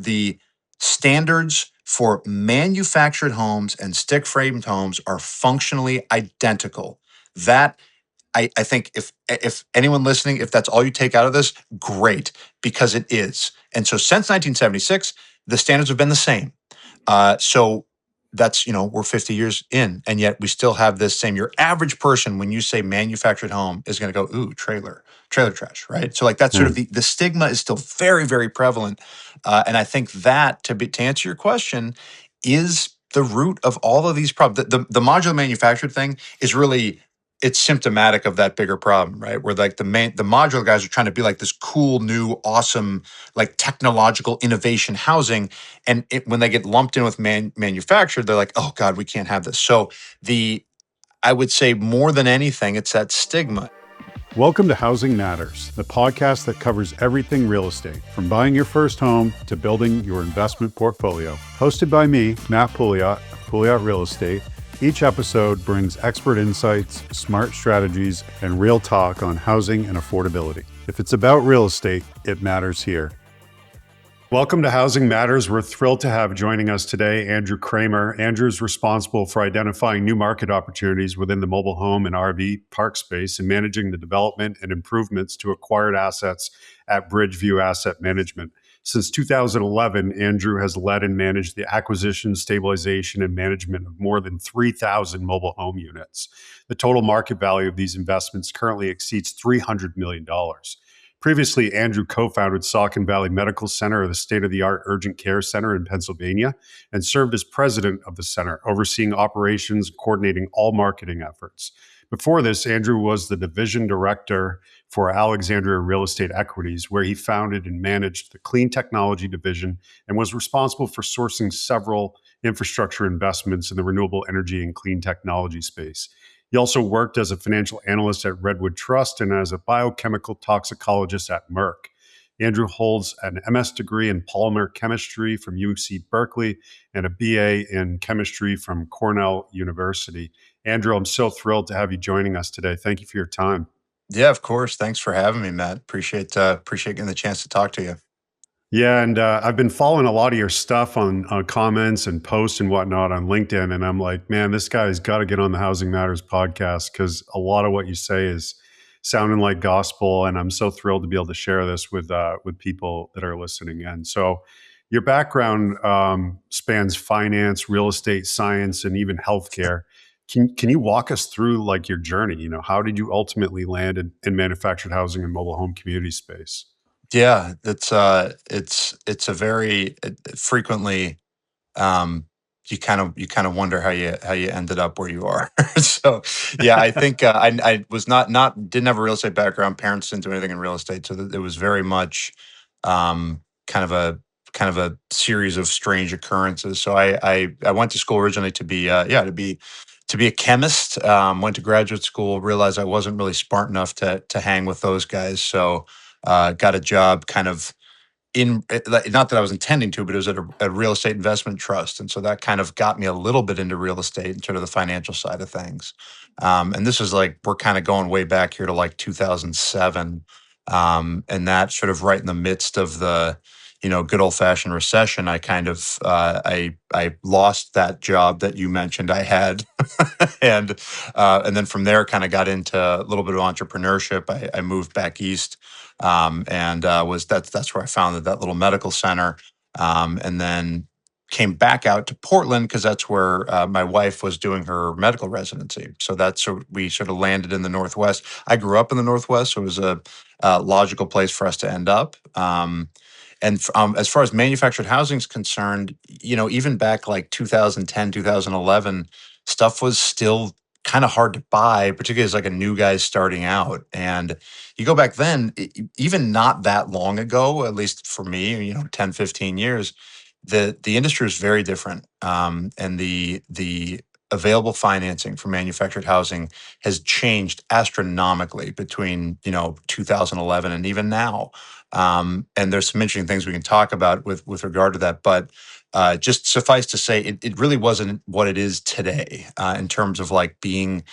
the standards for manufactured homes and stick framed homes are functionally identical. That I think if anyone listening, if that's all you take out of this, great, because it is. And so since 1976, the standards have been the same. So that's, we're 50 years in, and yet we still have this same. Your average person, when you say manufactured home, is going to go, ooh, trailer trash, right? So like that's sort of the stigma is still very, very prevalent. And I think that to answer your question is the root of all of these problems. The modular manufactured thing is really, it's symptomatic of that bigger problem, right? Where like the modular guys are trying to be like this cool, new, awesome, like technological innovation housing. And when they get lumped in with manufactured, they're like, oh God, we can't have this. So I would say more than anything, it's that stigma. Welcome to Housing Matters, the podcast that covers everything real estate, from buying your first home to building your investment portfolio. Hosted by me, Matt Pouliot of Pouliot Real Estate. Each episode brings expert insights, smart strategies, and real talk on housing and affordability. If it's about real estate, it matters here. Welcome to Housing Matters. We're thrilled to have joining us today Andrew Cramer. Andrew's responsible for identifying new market opportunities within the mobile home and RV park space and managing the development and improvements to acquired assets at Bridgeview Asset Management. Since 2011, Andrew has led and managed the acquisition, stabilization, and management of more than 3,000 mobile home units. The total market value of these investments currently exceeds $300 million. Previously, Andrew co-founded Saucon Valley Medical Center, the state-of-the-art urgent care center in Pennsylvania, and served as president of the center, overseeing operations and coordinating all marketing efforts. Before this, Andrew was the division director for Alexandria Real Estate Equities, where he founded and managed the clean technology division and was responsible for sourcing several infrastructure investments in the renewable energy and clean technology space. He also worked as a financial analyst at Redwood Trust and as a biochemical toxicologist at Merck. Andrew holds an MS degree in polymer chemistry from UC Berkeley and a BA in chemistry from Cornell University. Andrew, I'm so thrilled to have you joining us today. Thank you for your time. Yeah, of course. Thanks for having me, Matt. Appreciate getting the chance to talk to you. Yeah, and I've been following a lot of your stuff on comments and posts and whatnot on LinkedIn, and I'm like, man, this guy's got to get on the Housing Matters podcast because a lot of what you say is sounding like gospel, and I'm so thrilled to be able to share this with people that are listening in. So, your background spans finance, real estate, science, and even healthcare. Can you walk us through like your journey? You know, how did you ultimately land in manufactured housing and mobile home community space? Yeah, it's a very frequently you kind of wonder how you ended up where you are. So yeah, I think I was not didn't have a real estate background. Parents didn't do anything in real estate, so it was very much kind of a series of strange occurrences. So I went to school originally to be to be a chemist. Went to graduate school, realized I wasn't really smart enough to hang with those guys. So got a job kind of not that I was intending to, but it was at a real estate investment trust. And so that kind of got me a little bit into real estate and sort of the financial side of things. And this is like, we're kind of going way back here to like 2007. And that sort of right in the midst of the, good old fashioned recession, I kind of, I lost that job that you mentioned I had. and then from there kind of got into a little bit of entrepreneurship. I moved back east. That's where I founded that little medical center, and then came back out to Portland because that's where my wife was doing her medical residency. So we sort of landed in the Northwest. I grew up in the Northwest, so it was a logical place for us to end up. As far as manufactured housing is concerned, even back like 2010, 2011, stuff was still kind of hard to buy, particularly as like a new guy starting out. And you go back then, even not that long ago, at least for me, 10, 15 years, the industry was very different. And the available financing for manufactured housing has changed astronomically between, 2011 and even now. And there's some interesting things we can talk about with regard to that. But just suffice to say, it really wasn't what it is today in terms of like being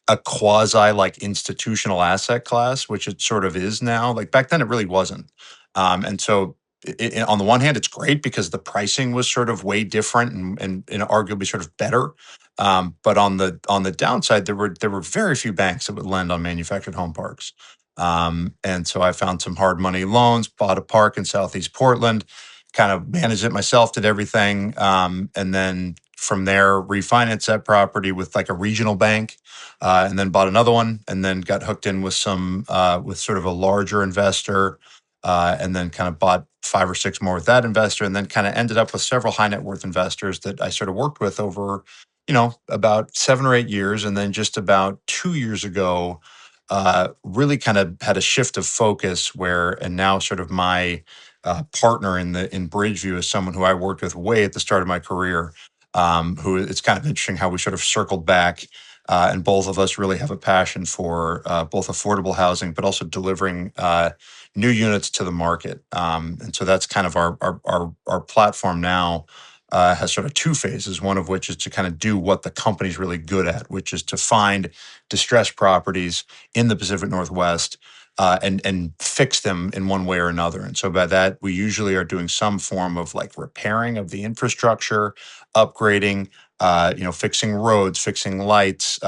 a quasi like institutional asset class, which it sort of is now. Like back then, it really wasn't. And so on the one hand, it's great because the pricing was sort of way different and arguably sort of better. But on the downside, there were very few banks that would lend on manufactured home parks. And so I found some hard money loans, bought a park in Southeast Portland, kind of managed it myself, did everything, and then from there refinanced that property with like a regional bank, and then bought another one, and then got hooked in with some with sort of a larger investor, and then kind of bought five or six more with that investor, and then kind of ended up with several high net worth investors that I sort of worked with over, about 7 or 8 years, and then just about 2 years ago, really kind of had a shift of focus where, and now sort of my partner in Bridgeview is someone who I worked with way at the start of my career. Who it's kind of interesting how we sort of circled back, and both of us really have a passion for both affordable housing, but also delivering new units to the market. And so that's kind of our platform now. Has sort of two phases, one of which is to kind of do what the company's really good at, which is to find distressed properties in the Pacific Northwest, and fix them in one way or another. And so by that, we usually are doing some form of like repairing of the infrastructure, upgrading, fixing roads, fixing lights,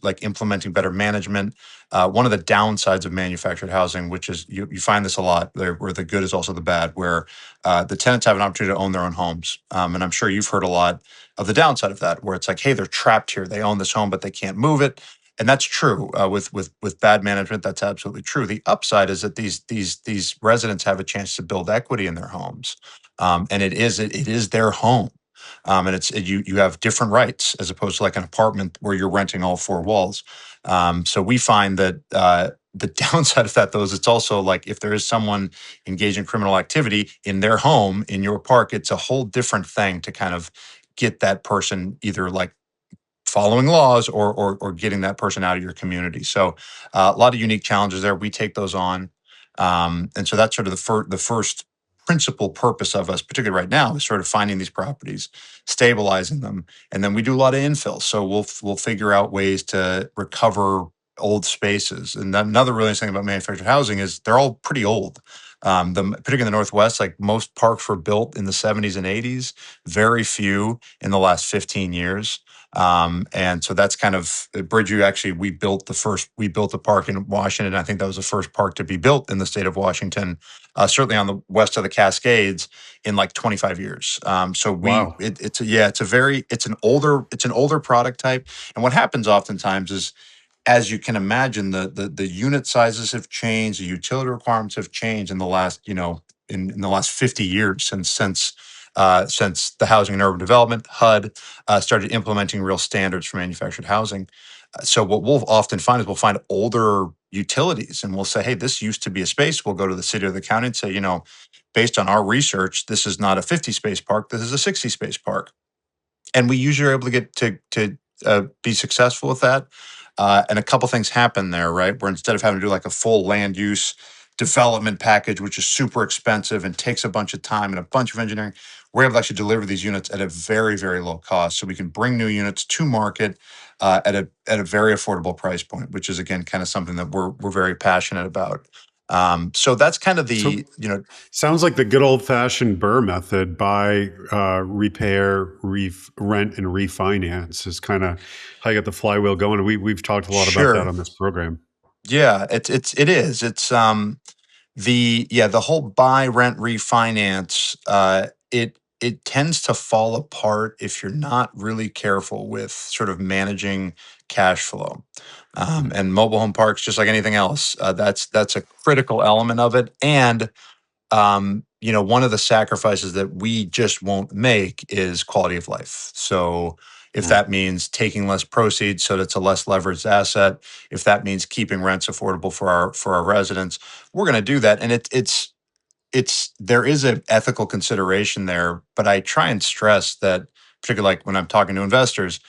like implementing better management. One of the downsides of manufactured housing, which is you find this a lot, where the good is also the bad, where the tenants have an opportunity to own their own homes. And I'm sure you've heard a lot of the downside of that, where it's like, hey, they're trapped here. They own this home, but they can't move it. And that's true. With bad management, that's absolutely true. The upside is that these residents have a chance to build equity in their homes, and it is their home, and you have different rights as opposed to like an apartment where you're renting all four walls. So we find that the downside of that, though, is it's also like if there is someone engaged in criminal activity in their home in your park, it's a whole different thing to kind of get that person either like following laws or getting that person out of your community. So a lot of unique challenges there. We take those on, and so that's sort of the first principal purpose of us, particularly right now, is sort of finding these properties, stabilizing them, and then we do a lot of infill. So we'll figure out ways to recover old spaces. And then another really nice thing about manufactured housing is they're all pretty old. Particularly in the Northwest, like most parks were built in the 70s and 80s, very few in the last 15 years. And so that's kind of Bridgeview. Actually, we built a park in Washington. I think that was the first park to be built in the state of Washington, certainly on the west of the Cascades, in like 25 years. So Wow. it's an older product type. And what happens oftentimes is, as you can imagine, the unit sizes have changed, the utility requirements have changed in the last, in the last 50 years since the Housing and Urban Development HUD started implementing real standards for manufactured housing. So what we'll often find is we'll find older utilities, and we'll say, hey, this used to be a space. We'll go to the city or the county and say, based on our research, this is not a 50 space park. This is a 60 space park. And we usually are able to get to be successful with that. And a couple things happen there, right? Where instead of having to do like a full land use development package, which is super expensive and takes a bunch of time and a bunch of engineering, we're able to actually deliver these units at a very, very low cost. So we can bring new units to market at a very affordable price point, which is again kind of something that we're very passionate about. So that's kind of So sounds like the good old fashioned BRRR method: buy, repair, rent, and refinance is kind of how you get the flywheel going. And we've talked a lot about that sure. on this program. Yeah, the whole buy, rent, refinance, it tends to fall apart if you're not really careful with sort of managing cash flow. And mobile home parks, just like anything else, that's a critical element of it. And one of the sacrifices that we just won't make is quality of life. So if Mm. that means taking less proceeds so that it's a less leveraged asset, if that means keeping rents affordable for our residents, we're going to do that. And it's there is an ethical consideration there, but I try and stress that, particularly like when I'm talking to investors,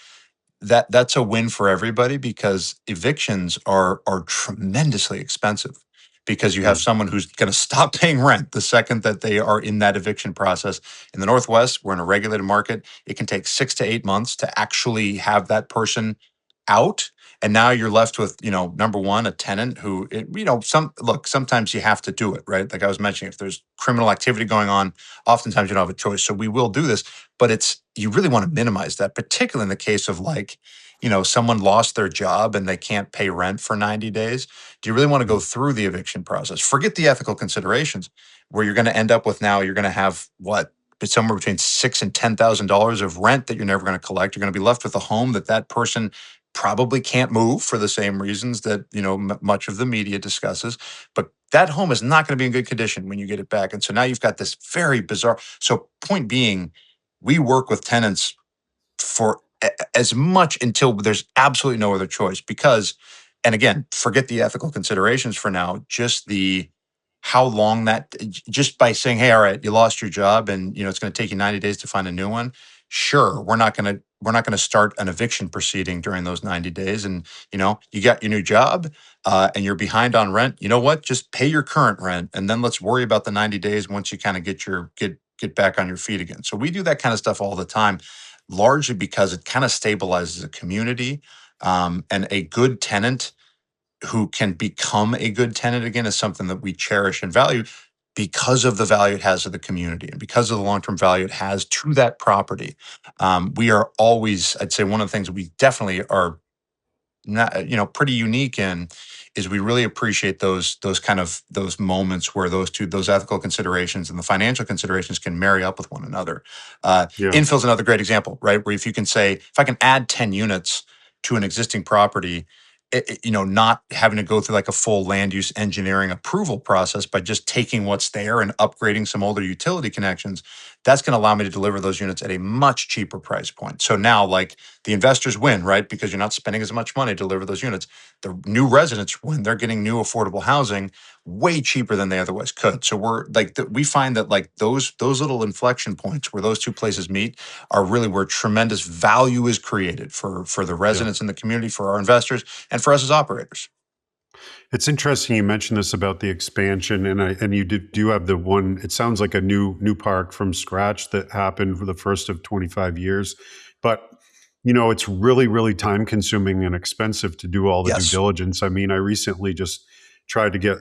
that's a win for everybody because evictions are tremendously expensive because you have Mm. someone who's going to stop paying rent the second that they are in that eviction process. In the Northwest, we're in a regulated market. It can take 6 to 8 months to actually have that person out, and now you're left with, number one, a tenant who, sometimes you have to do it, right? Like I was mentioning, if there's criminal activity going on, oftentimes you don't have a choice. So we will do this, but you really want to minimize that, particularly in the case of like, someone lost their job and they can't pay rent for 90 days. Do you really want to go through the eviction process? Forget the ethical considerations where you're going to end up with, now you're going to have what? It's somewhere between $6,000 and $10,000 of rent that you're never going to collect. You're going to be left with a home that person probably can't move for the same reasons that much of the media discusses. But that home is not going to be in good condition when you get it back, and so now you've got this very bizarre. So point being, we work with tenants for as much until there's absolutely no other choice, because, and again, forget the ethical considerations for now, just the how long that, just by saying, hey, all right, you lost your job and it's going to take you 90 days to find a new one. Sure, we're not going to start an eviction proceeding during those 90 days. And you got your new job, and you're behind on rent. You know what? Just pay your current rent, and then let's worry about the 90 days once you kind of get back on your feet again. So we do that kind of stuff all the time, largely because it kind of stabilizes a community. And a good tenant who can become a good tenant again is something that we cherish and value because of the value it has to the community and because of the long-term value it has to that property. We are always, I'd say, one of the things we definitely are not, pretty unique in, is we really appreciate those moments where those ethical considerations and the financial considerations can marry up with one another. Yeah. Infill's another great example, right? Where if you can say, if I can add 10 units to an existing property, not having to go through like a full land use engineering approval process, by just taking what's there and upgrading some older utility connections, that's going to allow me to deliver those units at a much cheaper price point. So now, like, the investors win, right? Because you're not spending as much money to deliver those units. The new residents win. They're getting new affordable housing way cheaper than they otherwise could. So we're like, we find that like those little inflection points where those two places meet are really where tremendous value is created for the Yeah. residents in the community, for our investors, and for us as operators. It's interesting you mentioned this about the expansion, and you do have the one. It sounds like a new park from scratch that happened for the first of 25 years, but it's really time consuming and expensive to do all the due Yes. diligence. I mean, I recently just tried to get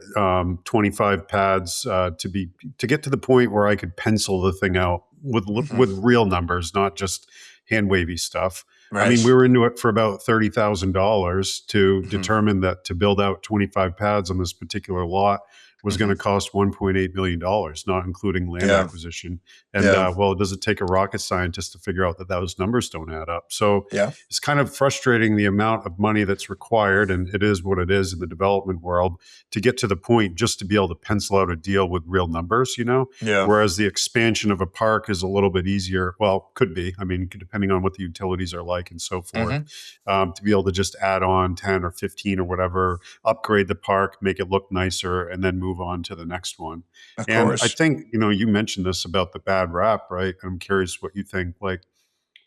25 pads to get to the point where I could pencil the thing out Hmm. with real numbers, not just hand wavy stuff. I mean, we Right. were into it for about $30,000 to Hmm. determine that to build out 25 pads on this particular lot was going Hmm. to cost $1.8 million, not including land Yeah. acquisition. And Yeah. well, does it take a rocket scientist to figure out that those numbers don't add up? So Yeah. it's kind of frustrating the amount of money that's required, and it is what it is in the development world to get to the point just to be able to pencil out a deal with real numbers. Yeah. Whereas the expansion of a park is a little bit easier. Well, could be. I mean, depending on what the utilities are like and so forth, Hmm. to be able to just add on 10 or 15 or whatever, upgrade the park, make it look nicer, and then move on to the next one. Of And I course. think, you mentioned this about the bad rap, right? I'm curious what you think. Like,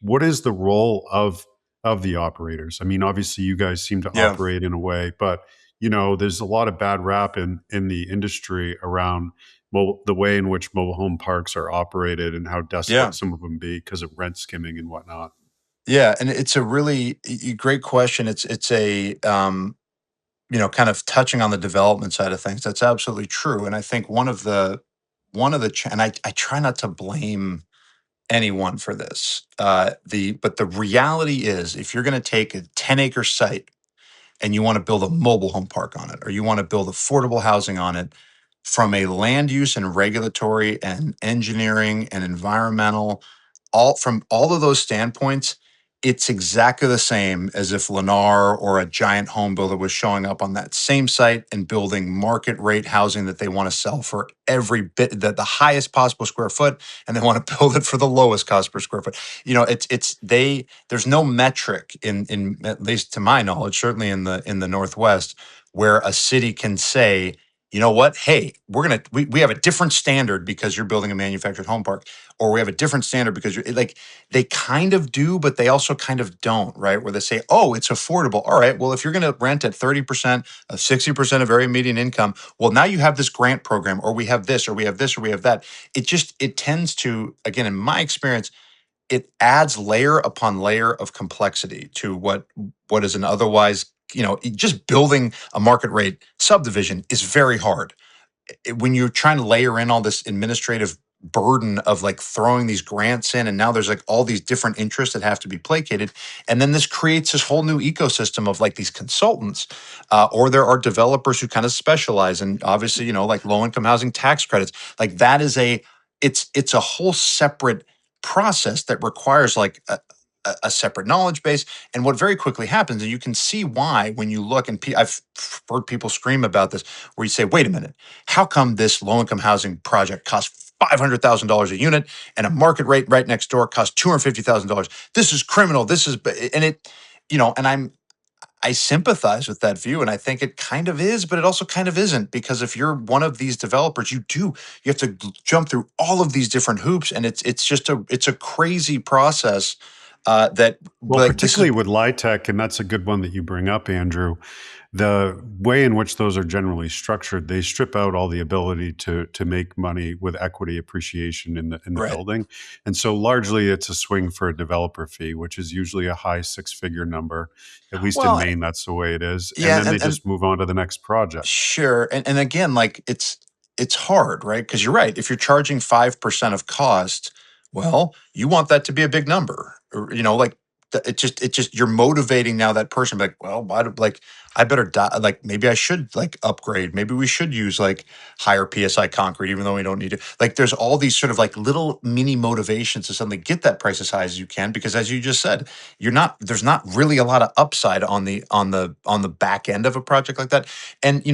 what is the role of the operators? I mean, obviously you guys seem to Yeah. operate in a way, but there's a lot of bad rap in the industry around the way in which mobile home parks are operated and how Yeah. desperate some of them be because of rent skimming and whatnot. Yeah, and it's a really great question. It's a kind of touching on the development side of things. That's absolutely true, and I think and I try not to blame anyone for this. But the reality is, if you're going to take a 10-acre site and you want to build a mobile home park on it, or you want to build affordable housing on it, from a land use and regulatory and engineering and environmental, all of those standpoints, it's exactly the same as if Lennar or a giant home builder was showing up on that same site and building market rate housing that they want to sell for every bit, the highest possible square foot, and they want to build it for the lowest cost per square foot. There's no metric in at least to my knowledge, certainly in the Northwest, where a city can say, you know what, hey, we have a different standard because you're building a manufactured home park, or we have a different standard because you're like, they kind of do, but they also kind of don't, right? Where they say, oh, it's affordable. All right, well, if you're going to rent at 30% of 60% of area median income, well, now you have this grant program, or we have this, or we have this, or we have that. It tends to, again, in my experience, it adds layer upon layer of complexity to what is an otherwise, just building a market rate subdivision is very hard. When you're trying to layer in all this administrative burden of like throwing these grants in, and now there's like all these different interests that have to be placated, and then this creates this whole new ecosystem of like these consultants, or there are developers who kind of specialize in, obviously, like low income housing tax credits. Like that is it's a whole separate process that requires like a separate knowledge base. And what very quickly happens, and you can see why when you look, and I've heard people scream about this, where you say, wait a minute, how come this low income housing project costs $500,000 a unit and a market rate right next door costs $250,000? This is criminal. This is, and it, and I sympathize with that view, and I think it kind of is, but it also kind of isn't, because if you're one of these developers, you have to jump through all of these different hoops, and it's a crazy process. That Well, like this is particularly with LIHTC, and that's a good one that you bring up, Andrew. The way in which those are generally structured, they strip out all the ability to make money with equity appreciation in the right. building, and so largely it's a swing for a developer fee, which is usually a high six-figure number. At least in Well, Maine, that's the way it is, and yeah, then they and just move on to the next project. sure, and again, like it's hard, right? Because you're right. If you're charging 5% of cost, well, you want that to be a big number, or, like it just you're motivating now that person, like, well, why do, like, I better die, like maybe I should like upgrade, maybe we should use like higher PSI concrete, even though we don't need to. Like, there's all these sort of like little mini motivations to suddenly get that price as high as you can, because as you just said, there's not really a lot of upside on the back end of a project like that. And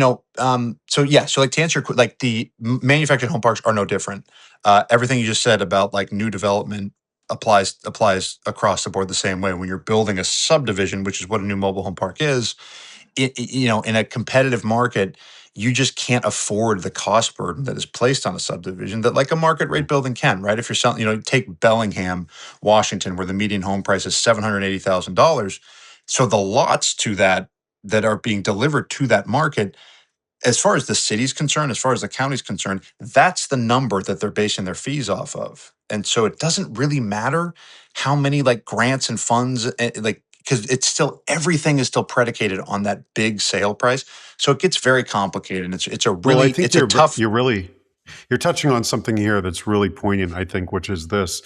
so yeah, so like to answer like the manufactured home parks are no different. Everything you just said about like new development applies across the board the same way. When you're building a subdivision, which is what a new mobile home park is, in a competitive market, you just can't afford the cost burden that is placed on a subdivision that like a market rate building can, right? If you're selling, take Bellingham, Washington, where the median home price is $780,000. So the lots that are being delivered to that market, as far as the city's concerned, as far as the county's concerned, that's the number that they're basing their fees off of. And so it doesn't really matter how many like grants and funds, like, because it's still, everything is still predicated on that big sale price. So it gets very complicated, and Well, I think it's a tough. you're touching on something here that's really poignant, I think, which is this.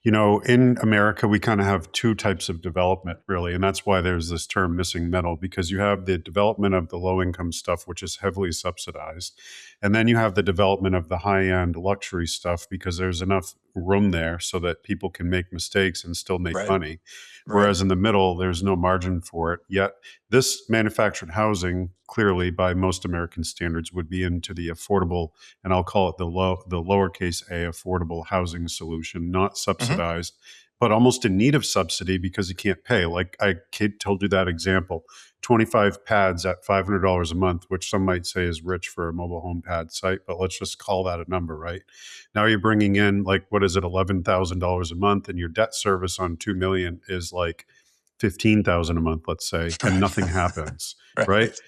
In America, we kind of have two types of development, really. And that's why there's this term missing middle, because you have the development of the low income stuff, which is heavily subsidized. And then you have the development of the high end luxury stuff, because there's enough room there so that people can make mistakes and still make Right, money. right. Whereas in the middle, there's no margin for it. Yet this manufactured housing, clearly by most American standards, would be into the affordable, and I'll call it the lowercase a affordable housing solution, not Hmm. subsidized, but almost in need of subsidy because you can't pay. Like Kate told you that example, 25 pads at $500 a month, which some might say is rich for a mobile home pad site, but let's just call that a number, right? Now you're bringing in like, what is it, $11,000 a month, and your debt service on 2 million is like 15,000 a month, let's say, and Right, nothing happens, right? right.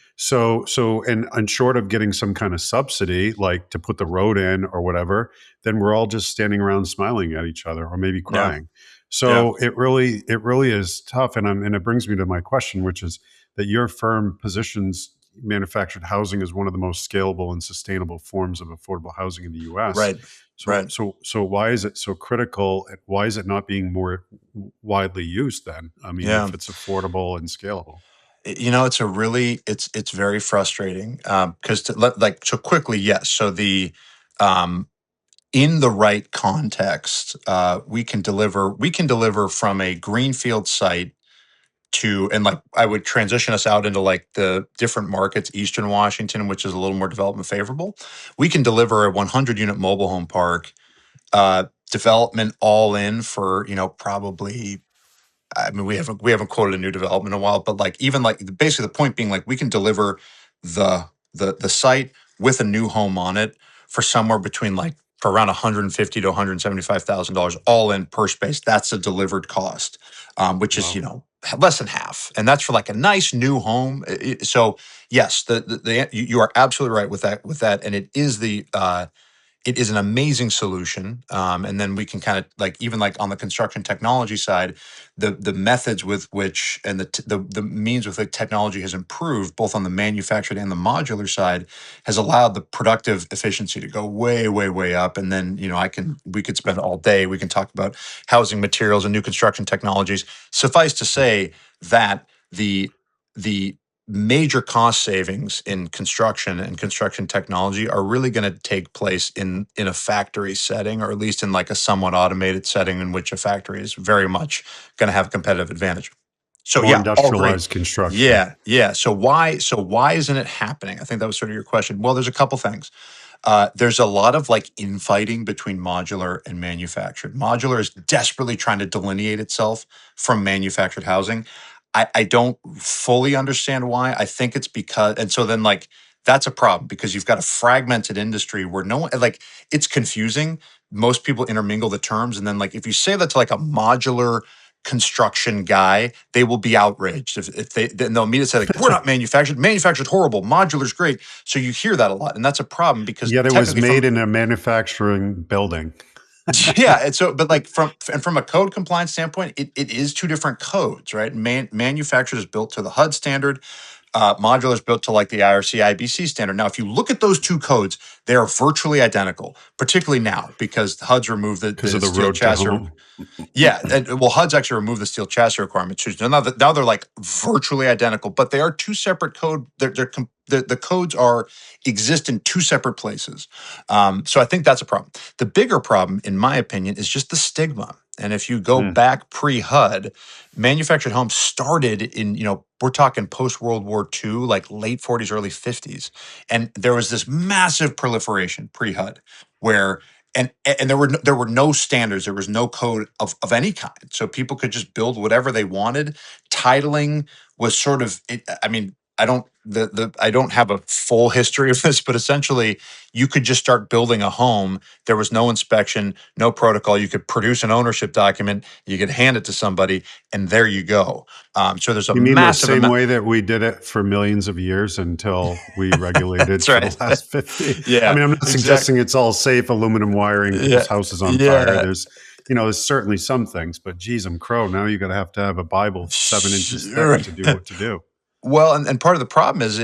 And short of getting some kind of subsidy, like to put the road in or whatever, then we're all just standing around smiling at each other or maybe Yeah, crying. yeah, So it really is tough. And it brings me to my question, which is that your firm positions manufactured housing as one of the most scalable and sustainable forms of affordable housing in the US. right, So right. so why is it so critical? Why is it not being more widely used then? I mean, Yeah. if it's affordable and scalable. It's very frustrating, because like, so quickly, yes. So um, in the right context, we can deliver from a greenfield site to, and like I would transition us out into like the different markets, Eastern Washington, which is a little more development favorable. We can deliver a 100 unit mobile home park, development all in for, probably, I mean, we haven't quoted a new development in a while, but like, even like, basically the point being, like, we can deliver the the site with a new home on it for somewhere between, like, for around 150 to $175,000 all in per space. That's the delivered cost, which is, Wow. less than half, and that's for like a nice new home. So yes, you are absolutely right with that, and it is it is an amazing solution. And then we can kind of like, even like on the construction technology side, the methods with which and the means with which technology has improved both on the manufactured and the modular side has allowed the productive efficiency to go way, way, way up. And then, we could spend all day. We can talk about housing materials and new construction technologies. Suffice to say that the major cost savings in construction and construction technology are really going to take place in a factory setting, or at least in like a somewhat automated setting in which a factory is very much going to have a competitive advantage. So More yeah, all great. industrialized construction. Yeah. So why isn't it happening? I think that was sort of your question. Well, there's a couple things. There's a lot of like infighting between modular and manufactured. Modular is desperately trying to delineate itself from manufactured housing. I don't fully understand why. I think it's because, and so then like that's a problem because you've got a fragmented industry where no one, like, it's confusing. Most people intermingle the terms. And then like if you say that to like a modular construction guy, they will be outraged. If they, then they'll immediately say like, we're not manufactured. Manufactured's horrible. Modular's great. So you hear that a lot, and that's a problem because Yet it was technically made from in a manufacturing building. yeah, and so but like from a code compliance standpoint, it is two different codes, right? Manufactured is built to the HUD standard. Modular is built to like the IRC IBC standard. Now, if you look at those two codes, they are virtually identical, particularly now because HUD's removed Because the of the steel road to chassis. home. Yeah, and well, HUD's actually removed the steel chassis requirements. So now they're like virtually identical, but they are two separate code. The codes exist in two separate places. So I think that's a problem. The bigger problem, in my opinion, is just the stigma. And if you go Mm. back pre-HUD, manufactured homes started in, we're talking post World War II, like late 40s, early 50s, and there was this massive proliferation pre-HUD where and there were no standards. There was no code of any kind, so people could just build whatever they wanted. Titling was sort of. I mean, I don't have a full history of this, but essentially, you could just start building a home. There was no inspection, no protocol. You could produce an ownership document. You could hand it to somebody, and there you go. So there's a You mean the massive same amount. way that we did it for millions of years until we regulated That's for the right. last 50? I Yeah, mean, I'm not exactly. suggesting it's all safe aluminum wiring because Yeah, house is on fire. yeah. There's certainly some things, but geez, I'm crow. Now you got to have a Bible 7 inches thick Sure. to do what to do. Well, and part of the problem is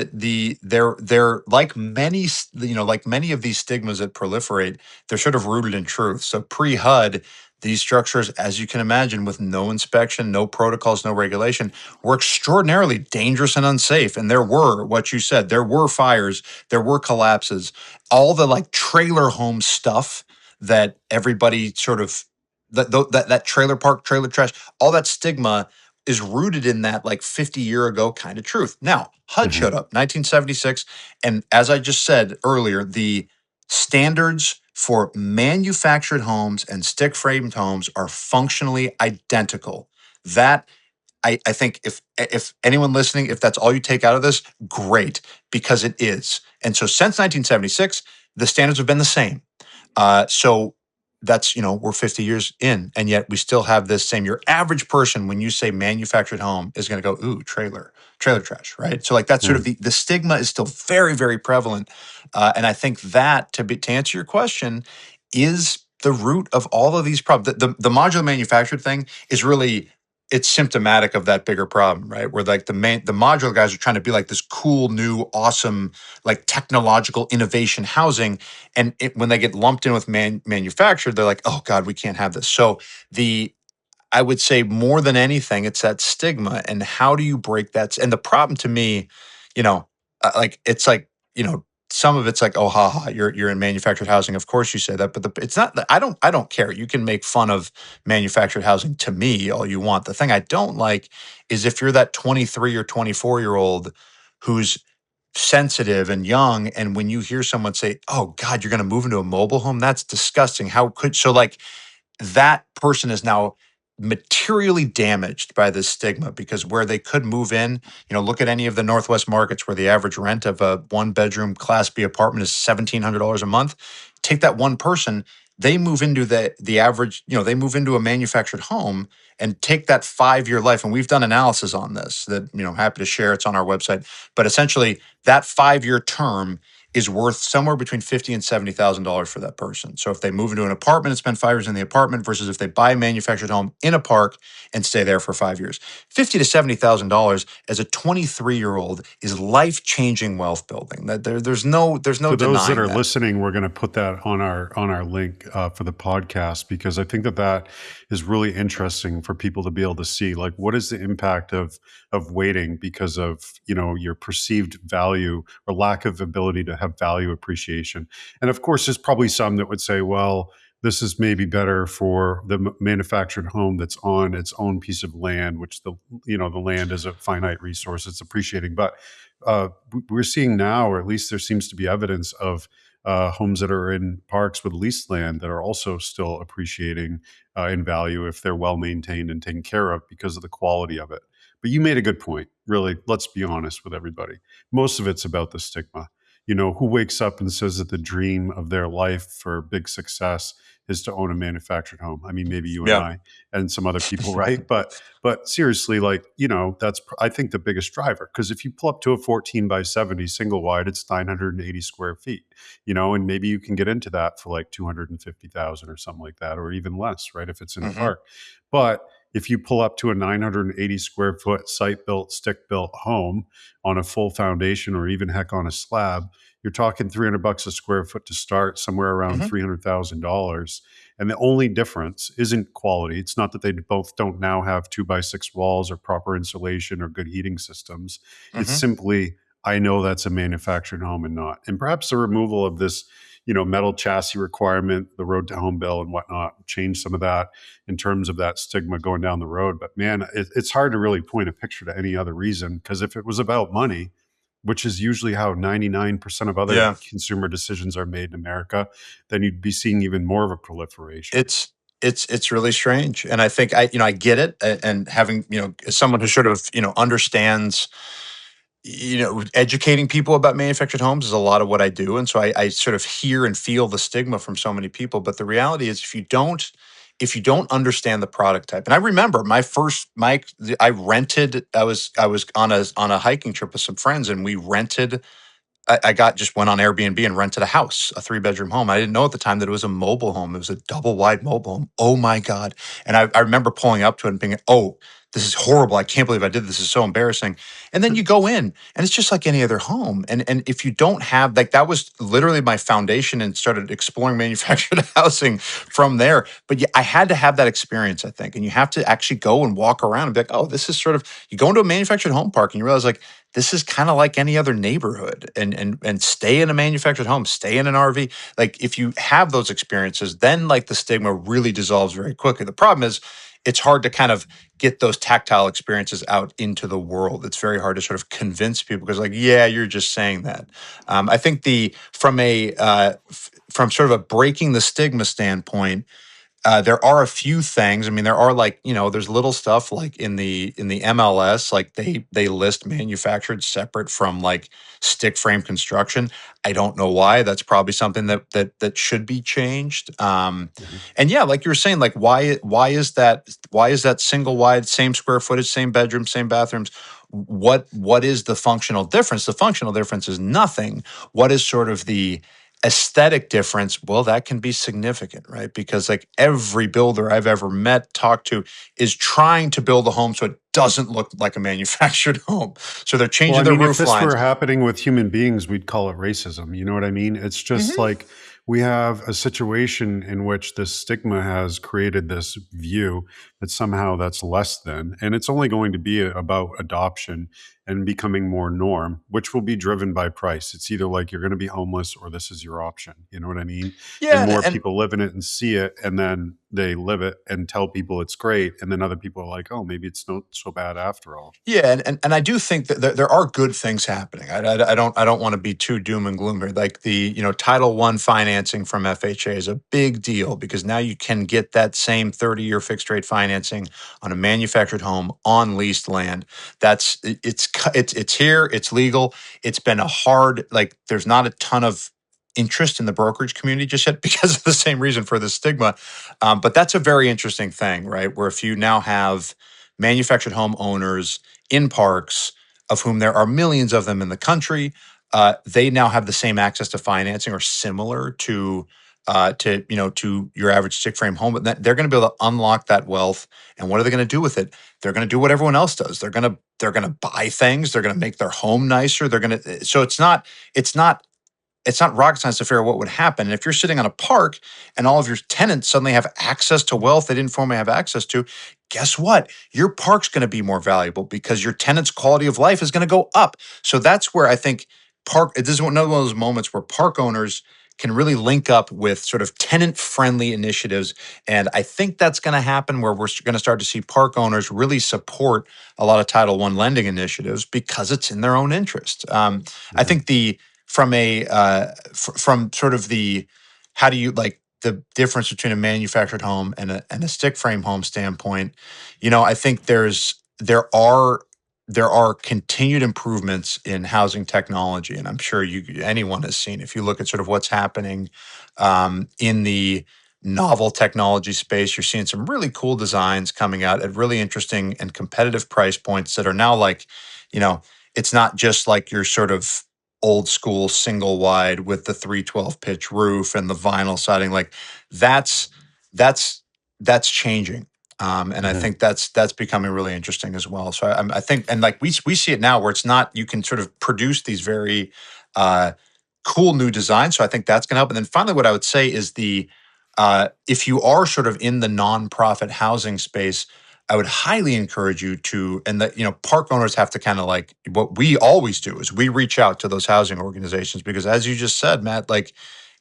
they're like like many of these stigmas that proliferate, they're sort of rooted in truth. So pre-HUD, these structures, as you can imagine, with no inspection, no protocols, no regulation, were extraordinarily dangerous and unsafe. And there were, what you said, there were fires, there were collapses, all the like trailer home stuff that everybody sort of that trailer park, trailer trash, all that stigma is rooted in that like 50-year ago kind of truth. Now, HUD Mhm. showed up 1976, and as I just said earlier, the standards for manufactured homes and stick framed homes are functionally identical. That I think if anyone listening, if that's all you take out of this, great, because it is. And so since 1976, the standards have been the same. So that's, we're 50 years in, and yet we still have this same. Your average person, when you say manufactured home, is going to go, ooh, trailer trash, right? So like that's sort of Mm. the stigma is still very, very prevalent. And I think that to answer your question is the root of all of these problems. The modular manufactured thing is really, it's symptomatic of that bigger problem, right? Where like the modular guys are trying to be like this cool, new, awesome, like technological innovation housing, and when they get lumped in with manufactured, they're like, oh God, we can't have this. So the I would say more than anything, it's that stigma, and how do you break that? And the problem to me, you know, like it's like, some of it's like, oh, haha, you're in manufactured housing. Of course you say that, but it's not. I don't care. You can make fun of manufactured housing to me all you want. The thing I don't like is if you're that 23 or 24-year-old who's sensitive and young, and when you hear someone say, "Oh God, you're going to move into a mobile home," that's disgusting. How could so like that person is now materially damaged by this stigma because where they could move in, look at any of the Northwest markets where the average rent of a one bedroom Class B apartment is $1,700 a month. Take that one person, they move into the average, they move into a manufactured home and take that 5-year life. And we've done analysis on this that, happy to share. It's on our website. But essentially, that 5-year term is worth somewhere between $50,000 and $70,000 for that person. So if they move into an apartment and spend 5 years in the apartment versus if they buy a manufactured home in a park and stay there for 5 years, $50,000 to $70,000 as a 23-year-old is life-changing wealth building. There's no For those that denying are that. listening, we're going to put that on our link for the podcast, because I think that is really interesting for people to be able to see, like, what is the impact of waiting because of, your perceived value or lack of ability to have value appreciation. And of course, there's probably some that would say, well, this is maybe better for the manufactured home that's on its own piece of land, which the land is a finite resource, it's appreciating. But we're seeing now, or at least there seems to be evidence of homes that are in parks with leased land that are also still appreciating in value if they're well maintained and taken care of because of the quality of it. But you made a good point. Really, let's be honest with everybody. Most of it's about the stigma. Who wakes up and says that the dream of their life for big success is to own a manufactured home? I mean, maybe you and Yeah. I and some other people, right? But seriously, like, that's, I think, the biggest driver. Because if you pull up to a 14 by 70 single wide, it's 980 square feet, and maybe you can get into that for like 250,000 or something like that, or even less, right? If it's in a Hmm. park. But if you pull up to a 980 square foot site built, stick built home on a full foundation, or even heck on a slab, you're talking $300 a square foot to start, somewhere around Hmm. $300,000. And the only difference isn't quality. It's not that they both don't now have 2x6 walls or proper insulation or good heating systems. It's Hmm. simply, I know that's a manufactured home and not. And perhaps the removal of this, metal chassis requirement, the road to home bill and whatnot, change some of that in terms of that stigma going down the road. But man, it's hard to really point a picture to any other reason, because if it was about money, which is usually how 99% of other Yeah. consumer decisions are made in America, then you'd be seeing even more of a proliferation. It's really strange, and I think I get it, and having as someone who sort of understands, educating people about manufactured homes is a lot of what I do, and so I sort of hear and feel the stigma from so many people. But the reality is, if you don't understand the product type, and I remember I rented. I was on a hiking trip with some friends, and we rented. I just went on Airbnb and rented a house, a 3-bedroom home. I didn't know at the time that it was a mobile home. It was a double wide mobile home. Oh my God. And I remember pulling up to it and being, oh, this is horrible. I can't believe I did this. This is so embarrassing. And then you go in and it's just like any other home. And if you don't have, like, that was literally my foundation, and started exploring manufactured housing from there. But yeah, I had to have that experience, I think. And you have to actually go and walk around and be like, oh, this is sort of, you go into a manufactured home park and you realize, like, this is kind of like any other neighborhood, and stay in a manufactured home, stay in an RV. Like, if you have those experiences, then like the stigma really dissolves very quickly. The problem is it's hard to kind of get those tactile experiences out into the world. It's very hard to sort of convince people, because, like, yeah, you're just saying that. I think from sort of a breaking the stigma standpoint, there are a few things. I mean, there are, like, there's little stuff like in the MLS, like they list manufactured separate from like stick frame construction. I don't know why. That's probably something that should be changed. Mhm. And yeah, like you were saying, like, why is that single wide, same square footage, same bedroom, same bathrooms? What is the functional difference? The functional difference is nothing. What is sort of the aesthetic difference? Well, that can be significant, right? Because, like, every builder I've ever met, talked to, is trying to build a home so it doesn't look like a manufactured home. So they're Well, I changing their mean, if roof this lines. were happening with human beings, we'd call it racism. You know what I mean? It's just Hmm. like we have a situation in which this stigma has created this view that somehow that's less than, and it's only going to be about adoption and becoming more norm, which will be driven by price. It's either like you're going to be homeless or this is your option. You know what I mean? And Yeah, more and people live in it and see it, and then they live it and tell people it's great, and then other people are like, "Oh, maybe it's not so bad after all." Yeah, and I do think that there are good things happening. I don't want to be too doom and gloom here. Like, the Title One financing from FHA is a big deal, because now you can get that same 30-year fixed rate financing on a manufactured home on leased land. It's here. It's legal. It's been a hard, like, there's not a ton of interest in the brokerage community just yet, because of the same reason, for the stigma. But that's a very interesting thing, right? Where if you now have manufactured home owners in parks, of whom there are millions of them in the country, they now have the same access to financing or similar to your average stick frame home, but they're going to be able to unlock that wealth. And what are they going to do with it? They're going to do what everyone else does. They're going to buy things. They're going to make their home nicer. They're going to. So it's not rocket science to figure out what would happen. And if you're sitting on a park and all of your tenants suddenly have access to wealth they didn't formerly have access to, guess what? Your park's going to be more valuable because your tenant's quality of life is going to go up. So that's where I think this is another one of those moments where park owners can really link up with sort of tenant-friendly initiatives. And I think that's going to happen where we're going to start to see park owners really support a lot of Title One lending initiatives because it's in their own interest. I think from sort of the how do you like the difference between a manufactured home and a stick frame home standpoint, I think there are continued improvements in housing technology, and I'm sure anyone has seen if you look at sort of what's happening in the novel technology space. You're seeing some really cool designs coming out at really interesting and competitive price points that are now like, you know, it's not just like your sort of old school single wide with the 312 pitch roof and the vinyl siding. Like that's that's that's changing. And I Mhm. think that's becoming really interesting as well. So I think, and like we see it now where it's not, you can sort of produce these very uh, cool new designs. So I think that's going to help. And then finally, what I would say is if you are sort of in the nonprofit housing space, I would highly encourage you to, and that, park owners have to kind of like what we always do is we reach out to those housing organizations because as you just said, Matt, like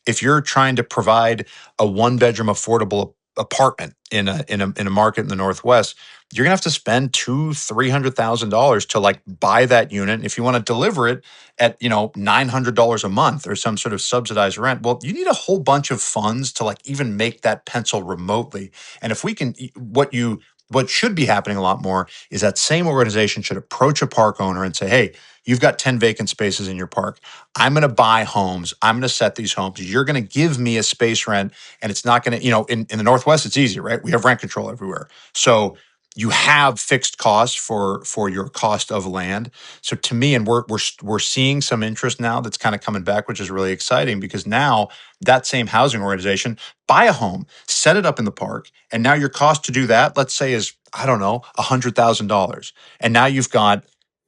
if you're trying to provide a one bedroom affordable apartment in a market in the Northwest, you're gonna have to spend $200,000-300,000 to like buy that unit. And if you want to deliver it at $900 a month or some sort of subsidized rent, well, you need a whole bunch of funds to like even make that pencil remotely. And if we can, what should be happening a lot more is that same organization should approach a park owner and say, hey, you've got 10 vacant spaces in your park. I'm going to buy homes. I'm going to set these homes. You're going to give me a space rent. And it's not going to, in the Northwest, it's easy, right? We have rent control everywhere. So you have fixed costs for your cost of land. So to me, and we're seeing some interest now that's kind of coming back, which is really exciting because now that same housing organization buy a home, set it up in the park, and now your cost to do that, let's say, is I don't know, $100,000, and now you've got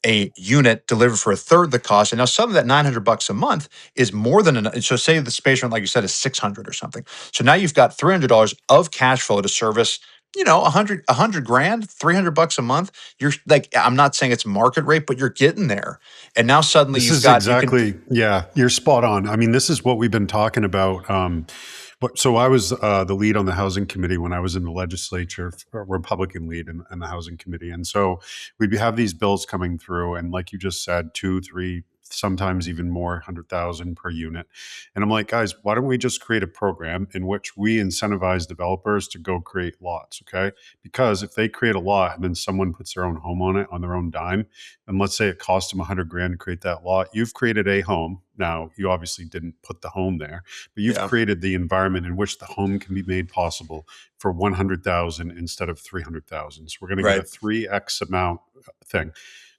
a unit delivered for a third the cost. And now suddenly that $900 a month is more than enough. So say the space rent, like you said, is 600 or something. So now you've got $300 of cash flow to service, a hundred grand, $300 a month. You're like, I'm not saying it's market rate, but you're getting there. And now suddenly This you've is got, you can, exactly, yeah, you're spot on. I mean, this is what we've been talking about. So I was the lead on the housing committee when I was in the legislature, Republican lead in the housing committee. And so we'd have these bills coming through, and like you just said, two, three, sometimes even more, 100,000 per unit. And I'm like, guys, why don't we just create a program in which we incentivize developers to go create lots, okay? Because if they create a lot and then someone puts their own home on it on their own dime, and let's say it cost them 100 grand to create that lot, you've created a home. Now, you obviously didn't put the home there, but you've yeah, created the environment in which the home can be made possible for 100,000 instead of 300,000. So we're going to get a right. 3x amount thing.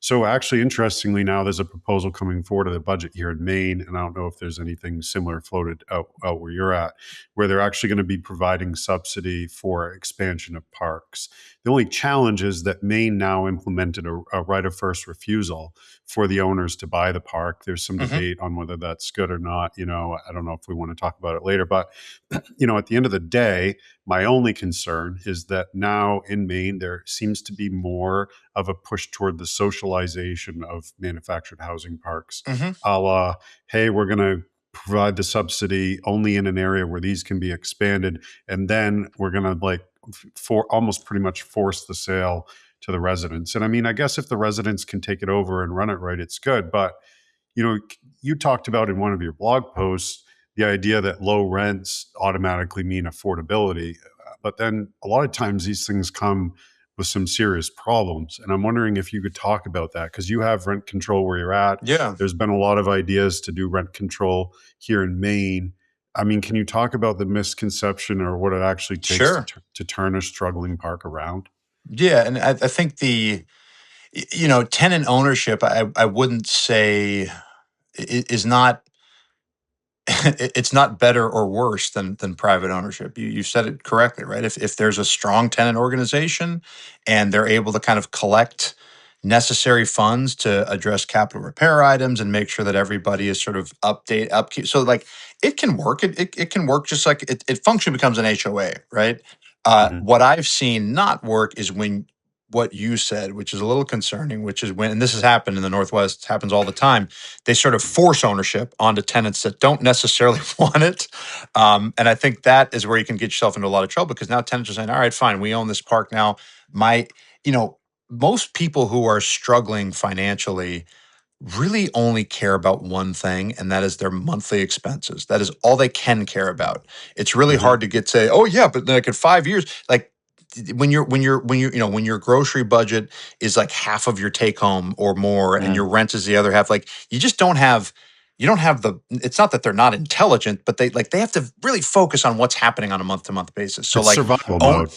So actually, interestingly, now there's a proposal coming forward to the budget here in Maine, and I don't know if there's anything similar floated out where you're at, where they're actually going to be providing subsidy for expansion of parks. The only challenge is that Maine now implemented a right of first refusal for the owners to buy the park. There's some Hmm. debate on whether that's good or not. I don't know if we want to talk about it later, but at the end of the day, my only concern is that now in Maine, there seems to be more of a push toward the socialization of manufactured housing parks, Hmm. a la, hey, we're going to provide the subsidy only in an area where these can be expanded. And then we're going to like for almost pretty much force the sale to the residents. And I mean, I guess if the residents can take it over and run it right, it's good. But you know, you talked about in one of your blog posts the idea that low rents automatically mean affordability. But then a lot of times these things come with some serious problems. And I'm wondering if you could talk about that because you have rent control where you're at. Yeah, There's been a lot of ideas to do rent control here in Maine. I mean, can you talk about the misconception or what it actually takes to, sure. to turn a struggling park around? Yeah, and I think tenant ownership, I wouldn't say. is not it's not better or worse than private ownership. You said it correctly, right? If there's a strong tenant organization and they're able to kind of collect necessary funds to address capital repair items and make sure that everybody is sort of upkeep. So like it can work. It can work just like it functionally becomes an HOA, right? Mhm. What I've seen not work is when what you said, which is a little concerning, which is when, and this has happened in the Northwest, happens all the time, they sort of force ownership onto tenants that don't necessarily want it. And I think that is where you can get yourself into a lot of trouble because now tenants are saying, all right, fine, we own this park now. My, you know, most people who are struggling financially really only care about one thing, and that is their monthly expenses. That is all they can care about. It's really Mhm. hard to get say, oh yeah, but like in 5 years, like when your grocery budget is like half of your take home or more, and Mhm. your rent is the other half, like you don't have the. It's not that they're not intelligent, but they have to really focus on what's happening on a month to month basis. So It's like survival own mode.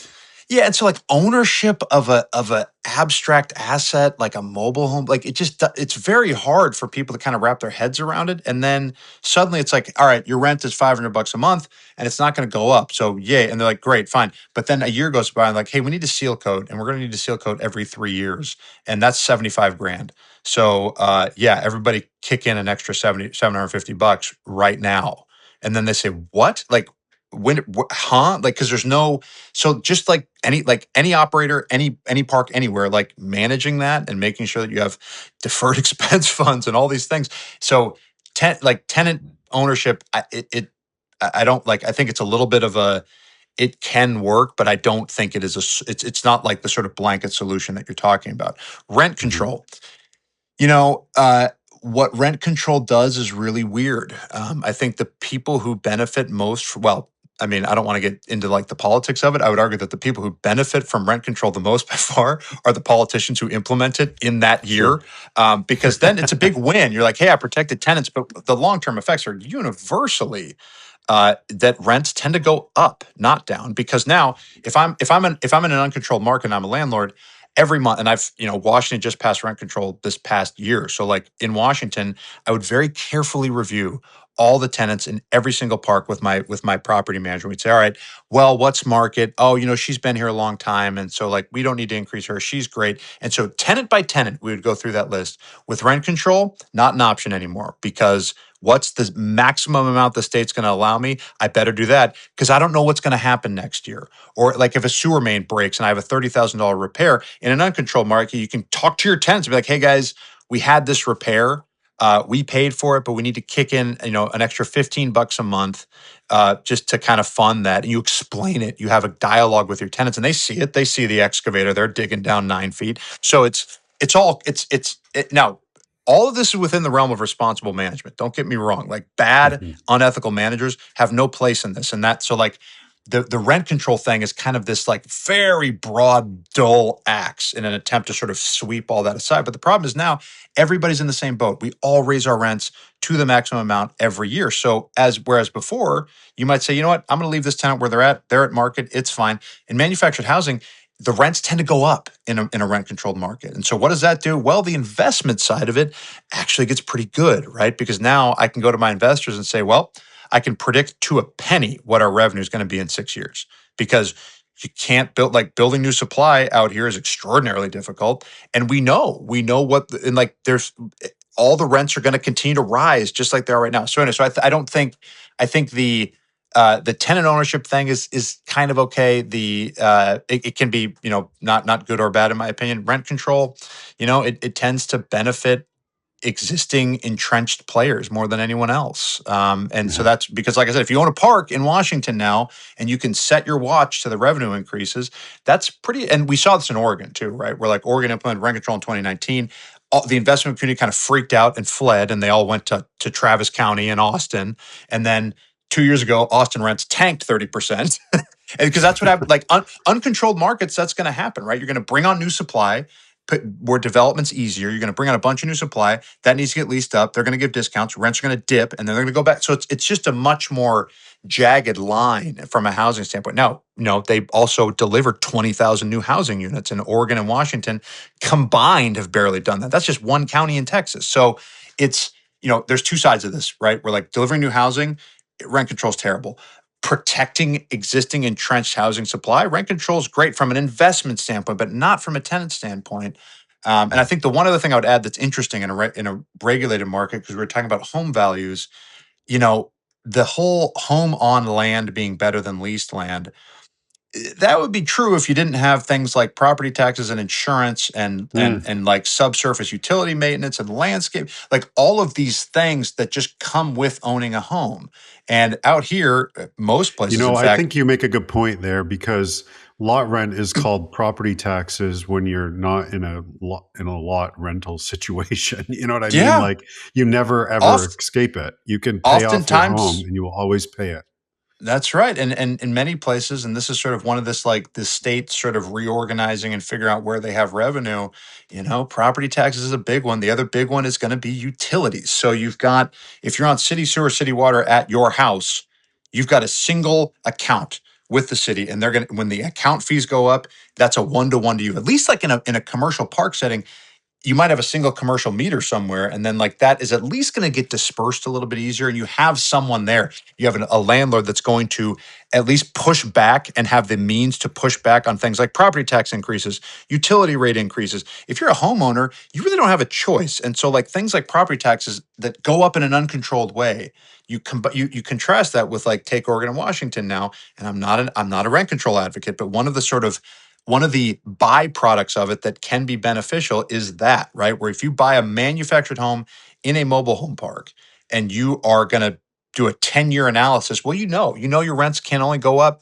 yeah, and so like ownership of a abstract asset like a mobile home, like it's very hard for people to kind of wrap their heads around it. And then suddenly it's like, all right, your rent is $500 a month, and it's not going to go up. So yay, and they're like, great, fine. But then a year goes by, and like, hey, we need a seal coat, and we're going to need a seal coat every 3 years, and that's 75 grand. So yeah, everybody kick in an extra 750 bucks right now, and then they say, what? Like when? Huh? Like because there's no so just like any operator, any park anywhere, like managing that and making sure that you have deferred expense funds and all these things. So tenant ownership, I don't like. I think it's a little bit of a. It can work, but I don't think it is it's not like the sort of blanket solution that you're talking about. Rent Mhm. control. You know, what rent control does is really weird. I think the people who benefit most, well, I mean, I don't want to get into like the politics of it. I would argue that the people who benefit from rent control the most by far are the politicians who implement it in that Sure. year, because then it's a big win. You're like, hey, I protected tenants, but the long term effects are universally that rents tend to go up, not down. Because now, if I'm in an uncontrolled market and I'm a landlord, every month, and Washington just passed rent control this past year. So like in Washington, I would very carefully review all the tenants in every single park with my property manager. We'd say, all right, well, what's market? Oh, she's been here a long time, and so like we don't need to increase her. She's great. And so tenant by tenant, we would go through that list. With rent control, not an option anymore because what's the maximum amount the state's going to allow me? I better do that because I don't know what's going to happen next year. Or like if a sewer main breaks and I have a $30,000 repair in an uncontrolled market, you can talk to your tenants and be like, "Hey guys, we had this repair. We paid for it, but we need to kick in, an extra $15 a month just to kind of fund that." And you explain it. You have a dialogue with your tenants, and they see it. They see the excavator. They're digging down 9 feet. So it's all now all of this is within the realm of responsible management. Don't get me wrong. Like bad, Mhm. unethical managers have no place in this. And that so like the rent control thing is kind of this like very broad, dull axe in an attempt to sort of sweep all that aside. But the problem is now everybody's in the same boat. We all raise our rents to the maximum amount every year. So whereas before you might say, you know what, I'm going to leave this tenant where they're at. They're at market. It's fine. In manufactured housing, the rents tend to go up in a rent controlled market. And so what does that do? Well, the investment side of it actually gets pretty good, right? Because now I can go to my investors and say, well, I can predict to a penny what our revenue is going to be in 6 years because you can't building new supply out here is extraordinarily difficult. And we know and like there's all the rents are going to continue to rise just like they are right now. So anyway, I don't think, I think the tenant ownership thing is kind of okay. It can be not good or bad in my opinion. Rent control, it tends to benefit existing entrenched players more than anyone else. And so Yeah. that's because, like I said, if you own a park in Washington now and you can set your watch to the revenue increases, that's pretty. And we saw this in Oregon too, right? Where like Oregon implemented rent control in 2019. The investment community kind of freaked out and fled, and they all went to Travis County and Austin. And then 2 years ago, Austin rents tanked 30%. Because that's what happened. Like uncontrolled markets, that's going to happen, right? You're going to bring on new supply, where development's easier. You're going to bring on a bunch of new supply that needs to get leased up. They're going to give discounts. Rents are going to dip, and then they're going to go back. So it's just a much more jagged line from a housing standpoint. Now, they also delivered 20,000 new housing units in Oregon and Washington combined have barely done that. That's just one county in Texas. So it's there's two sides of this, right? We're like delivering new housing, rent control is terrible. Protecting existing entrenched housing supply, rent control is great from an investment standpoint, but not from a tenant standpoint. And I think the one other thing I would add that's interesting in a regulated market, because we're talking about home values, you know, the whole home on land being better than leased land, that would be true if you didn't have things like property taxes and insurance and and Mm. and like subsurface utility maintenance and landscape, like all of these things that just come with owning a home. And out here, most places, in I fact, think you make a good point there because lot rent is called property taxes when you're not in a lot rental situation. You know what I mean? yeah, Like you never ever oft, escape it. You can pay off your home oftentimes and you will always pay it. that's right. And in many places, and this is sort of one of this like the state sort of reorganizing and figuring out where they have revenue, property taxes is a big one. The other big one is going to be utilities. So you've got, if you're on city sewer, city water at your house, you've got a single account with the city. And they're going to, when the account fees go up, that's a one-to-one to you. At least like in a commercial park setting, you might have a single commercial meter somewhere, and then like that is at least going to get dispersed a little bit easier, and you have someone there. You have a landlord that's going to at least push back and have the means to push back on things like property tax increases, utility rate increases. If you're a homeowner, you really don't have a choice. And so like things like property taxes that go up in an uncontrolled way, you contrast that with like take Oregon and Washington now. And I'm not a rent control advocate, but one of the byproducts of it that can be beneficial is that, right? Where if you buy a manufactured home in a mobile home park and you are going to do a 10-year analysis, well, your rents can only go up,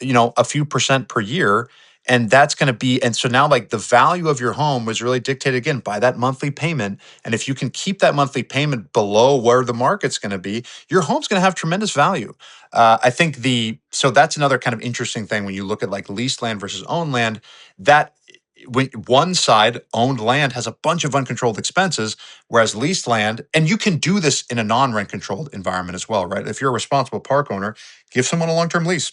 a few percent per year. And that's going to be, and so now like the value of your home was really dictated again by that monthly payment. And if you can keep that monthly payment below where the market's going to be, your home's going to have tremendous value. I think so that's another kind of interesting thing when you look at like leased land versus owned land, that when one side owned land has a bunch of uncontrolled expenses, whereas leased land, and you can do this in a non-rent controlled environment as well, right? If you're a responsible park owner, give someone a long-term lease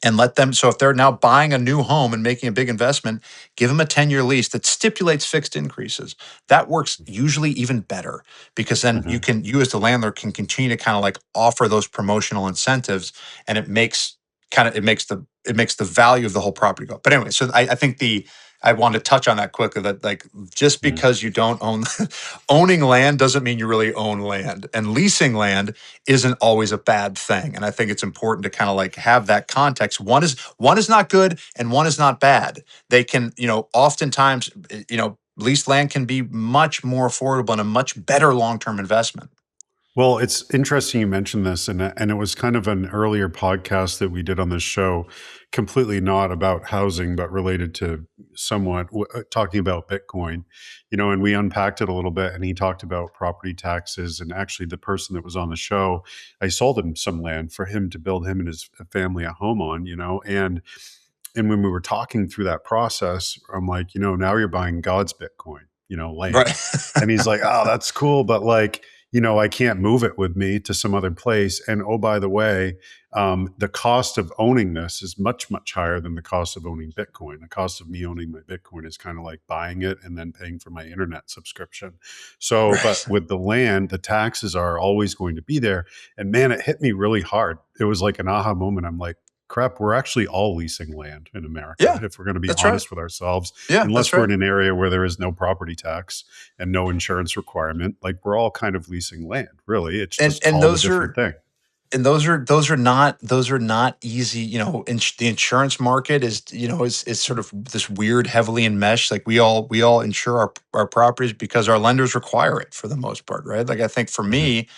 and let them. So if they're now buying a new home and making a big investment, give them a 10-year lease that stipulates fixed increases. That works usually even better, because then Mhm. you as the landlord can continue to kind of like offer those promotional incentives, and it makes the value of the whole property go up. But anyway, so I think I want to touch on that quickly, that like just Mhm. because you don't own owning land doesn't mean you really own land, and leasing land isn't always a bad thing. And I think it's important to kind of like have that context. One is not good and one is not bad. They can, oftentimes, leased land can be much more affordable and a much better long-term investment. Well, it's interesting you mentioned this, and it was kind of an earlier podcast that we did on this show, completely not about housing, but related to somewhat talking about Bitcoin, and we unpacked it a little bit, and he talked about property taxes, and actually the person that was on the show, I sold him some land for him to build him and his family a home on, and when we were talking through that process, I'm like, now you're buying God's Bitcoin, land. Right. And he's like, oh, that's cool. But like, I can't move it with me to some other place. And oh, by the way, the cost of owning this is much, much higher than the cost of owning Bitcoin. The cost of me owning my Bitcoin is kind of like buying it and then paying for my internet subscription. So, but Right. with the land, the taxes are always going to be there. And man, it hit me really hard. It was like an aha moment. I'm like, crap, we're actually all leasing land in America, Yeah, if we're going to be that's right. honest with ourselves, Yeah, that's unless we're right. in an area where there is no property tax and no insurance requirement. Like we're all kind of leasing land, really. It's And just and called a those different are thing. and those are not easy. The insurance market is sort of this weird, heavily enmeshed. Like we all insure our properties because our lenders require it for the most part, right? Like I think for Mhm. me,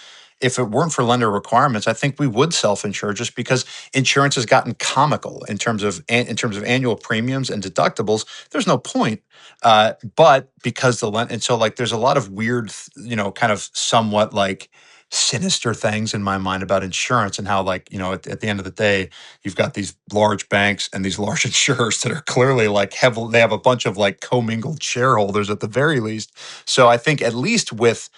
if it weren't for lender requirements, I think we would self-insure, just because insurance has gotten comical in terms of annual premiums and deductibles. There's no point. But because and so like there's a lot of weird, kind of somewhat like sinister things in my mind about insurance, and how like at the end of the day, you've got these large banks and these large insurers that are clearly like heavily, they have a bunch of like commingled shareholders at the very least. So I think at least with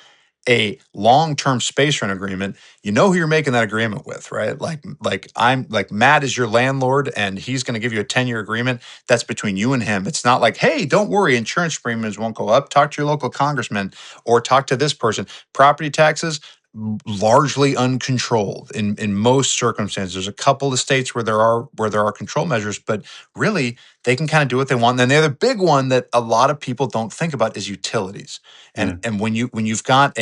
a long-term space rent agreement, you know who you're making that agreement with, right? Like Matt is your landlord and he's going to give you a 10-year agreement. That's between you and him. It's not like, hey, don't worry, insurance premiums won't go up. Talk to your local congressman or talk to this person. Property taxes, largely uncontrolled in most circumstances. There's a couple of states where there are control measures, but really they can kind of do what they want. And then the other big one that a lot of people don't think about is utilities. Yeah. And when you've got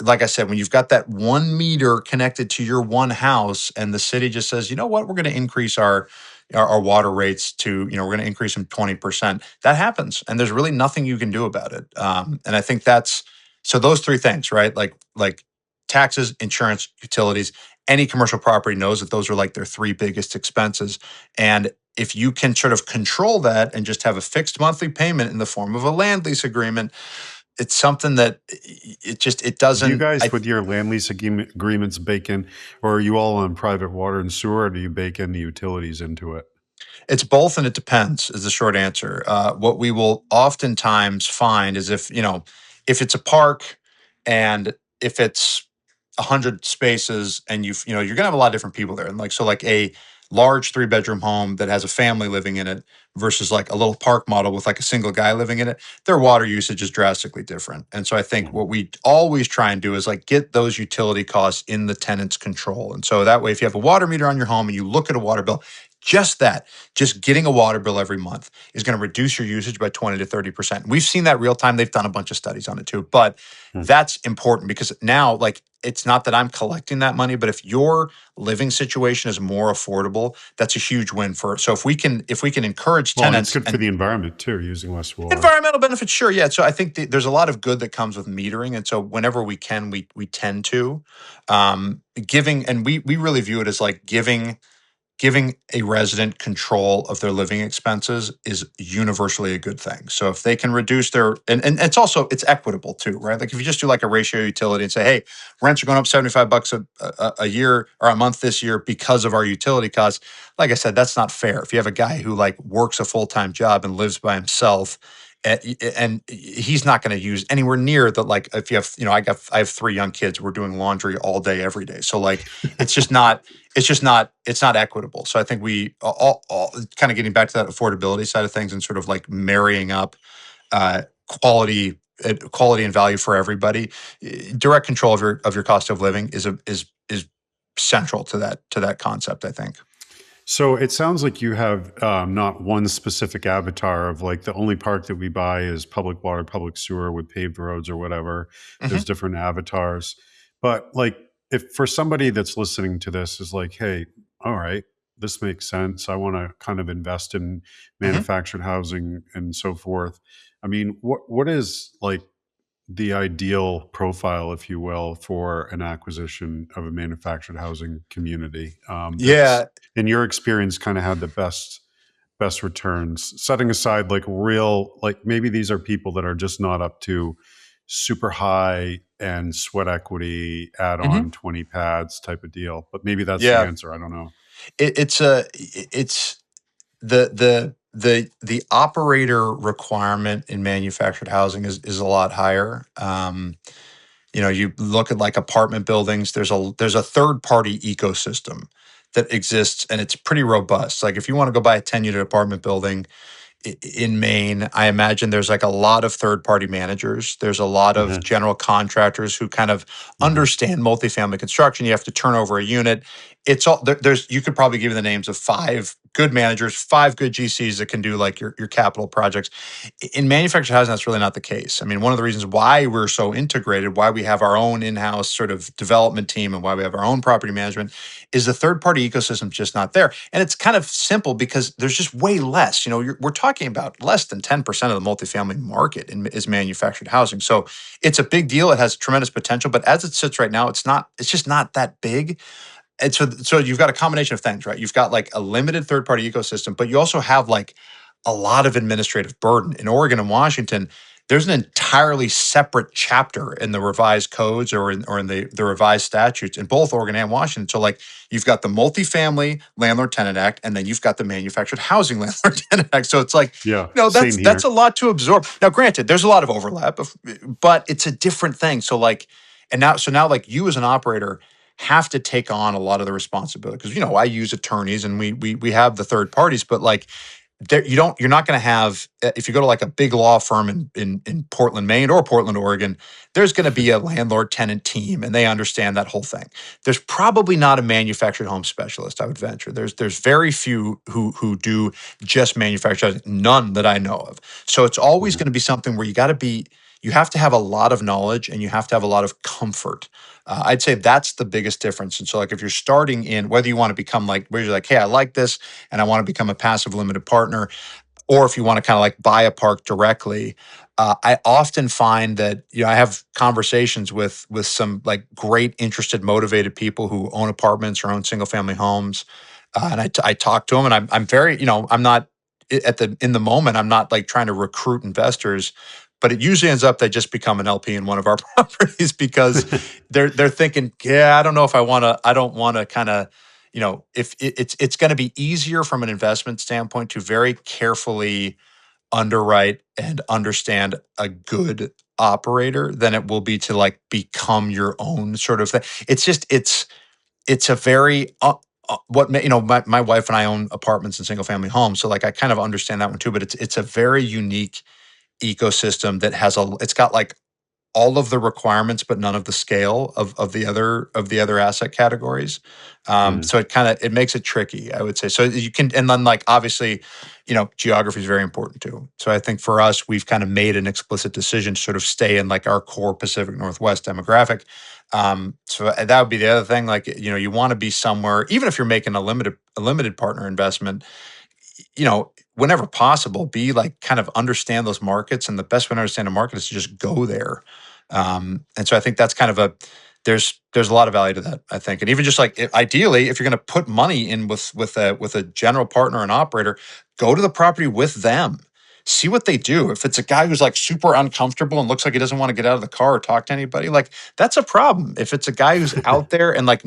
like I said, when you've got that 1 meter connected to your one house, and the city just says, you know what, we're going to increase our water rates to, we're going to increase them 20%. That happens, and there's really nothing you can do about it. And I think that's so those three things, right? Like taxes, insurance, utilities. Any commercial property knows that those are like their three biggest expenses, and if you can sort of control that and just have a fixed monthly payment in the form of a land lease agreement, it's something that it Do you doesn't. guys, with your land lease agreements, bake in, or are you all on private water and sewer, or do you bake in the utilities into it? It's both, and it depends. Is the short answer. What we will oftentimes find is if it's a park, and if it's 100 spaces, and you're gonna have a lot of different people there, and like a large 3-bedroom home that has a family living in it versus like a little park model with like a single guy living in it, their water usage is drastically different. And so I think Mhm. what we always try and do is like get those utility costs in the tenant's control. And so that way, if you have a water meter on your home and you look at a water bill, just getting a water bill every month is going to reduce your usage by 20 to 30%. We've seen that real time. They've done a bunch of studies on it too. But Hmm. that's important because now, like, it's not that I'm collecting that money, but if your living situation is more affordable, that's a huge win so if we can encourage Well, and it's tenants good for and the environment too, using less water. environmental benefits, sure, yeah. So I think there's a lot of good that comes with metering, and so whenever we can, we tend to giving, and we really view it as like giving a resident control of their living expenses is universally a good thing. So if they can reduce and it's equitable too, right? Like if you just do like a ratio utility and say, hey, rents are going up $75 a year or a month this year because of our utility costs. Like I said, that's not fair. If you have a guy who like works a full-time job and lives by himself, and he's not going to use anywhere near the, like, if you have, I have 3 young kids, we're doing laundry all day every day, so like it's just not it's not equitable. So I think we all kind of getting back to that affordability side of things and sort of like marrying up uh, quality quality and value for everybody. Direct control of your cost of living is central to that concept, I think. So it sounds like you have not one specific avatar of like the only park that we buy is public water, public sewer with paved roads or whatever. There's Hmm. different avatars. But like if for somebody that's listening to this is like, hey, all right, this makes sense. I want to kind of invest in Hmm. manufactured housing and so forth. I mean, what is like the ideal profile, if you will, for an acquisition of a manufactured housing community that's, Yeah. in your experience, kind of had the best returns? Setting aside like real, like maybe these are people that are just not up to super high and sweat equity add Hmm. on 20 pads type of deal, but maybe that's the Yeah. answer. I don't know. It's the operator requirement in manufactured housing is a lot higher. You look at like apartment buildings. There's a third party ecosystem that exists, and it's pretty robust. Like if you want to go buy a 10-unit apartment building in Maine, I imagine there's like a lot of third party managers. There's a lot of Mhm. general contractors who kind of Mhm. understand multifamily construction. You have to turn over a unit. It's all there's you could probably give me the names of 5 good managers, 5 good GCs that can do like your capital projects. In manufactured housing, that's really not the case. I mean, one of the reasons why we're so integrated, why we have our own in-house sort of development team and why we have our own property management is the third party ecosystem just not there. And it's kind of simple because there's just way less. We're talking about less than 10% of the multifamily market is manufactured housing. So it's a big deal. It has tremendous potential, but as it sits right now, it's just not that big. And so you've got a combination of things, right? You've got like a limited third party ecosystem, but you also have like a lot of administrative burden in Oregon and Washington. there's an entirely separate chapter in the revised codes or in the revised statutes in both Oregon and Washington. So like you've got the multifamily landlord tenant act, and then you've got the manufactured housing landlord tenant act. So it's like, Yeah, that's same a here. lot to absorb. Now, granted, there's a lot of overlap, but it's a different thing. So like, now like you as an operator have to take on a lot of the responsibility because I use attorneys and we have the third parties, but like you're not going to have if you go to like a big law firm in Portland, Maine or Portland, Oregon, there's going to be a landlord tenant team and they understand that whole thing. There's probably not a manufactured home specialist, I would venture. There's very few who do just manufactured housing, none that I know of. So it's always Mhm. going to be something where you have to have a lot of knowledge and you have to have a lot of comfort. I'd say that's the biggest difference. And so, like, if you're starting in, whether you want to become like, where you're like, hey, I like this and I want to become a passive limited partner, or if you want to kind of like buy a park directly, I often find that I have conversations with some like great, interested, motivated people who own apartments or own single family homes, and I talk to them, and I'm very I'm not in the moment I'm not like trying to recruit investors, but it usually ends up they just become an LP in one of our properties because they're thinking, yeah, I don't want to kind of if it's going to be easier from an investment standpoint to very carefully underwrite and understand a good operator than it will be to like become your own sort of thing. It's a very my wife and I own apartments and single family homes, so like I kind of understand that one too. But it's a very unique ecosystem that it's got like all of the requirements, but none of the scale of the other asset categories. Mm. So it makes it tricky, I would say. So you can, and then like obviously, geography is very important too. So I think for us, we've kind of made an explicit decision to sort of stay in like our core Pacific Northwest demographic. So that would be the other thing. Like you want to be somewhere, even if you're making a limited partner investment, whenever possible, be like kind of understand those markets. And the best way to understand a market is to just go there. And so I think that's kind of there's a lot of value to that, I think. And even just like ideally, if you're going to put money in with a general partner and operator, go to the property with them. See what they do. If it's a guy who's like super uncomfortable and looks like he doesn't want to get out of the car or talk to anybody, like that's a problem. If it's a guy who's out there and like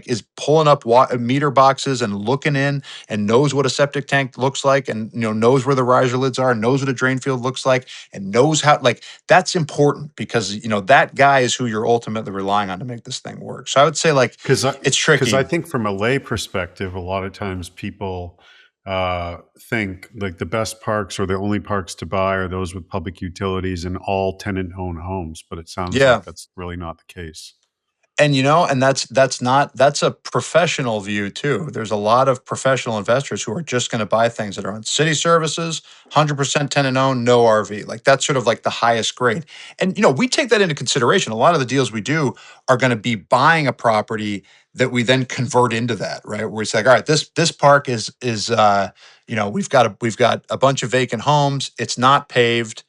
is pulling up meter boxes and looking in and knows what a septic tank looks like and knows where the riser lids are, knows what a drain field looks like, and knows how, like, that's important because that guy is who you're ultimately relying on to make this thing work. So I would say like Because it's because I tricky. think from a lay perspective, a lot of times people think like the best parks or the only parks to buy are those with public utilities and all tenant-owned homes. But it sounds like Yeah. that's really not the case. And and that's a professional view too. There's a lot of professional investors who are just going to buy things that are on city services, 100% tenant owned, no RV. Like that's sort of like the highest grade. And we take that into consideration. A lot of the deals we do are going to be buying a property that we then convert into that, right? Where it's like, all right, this park is we've got a bunch of vacant homes. It's not paved,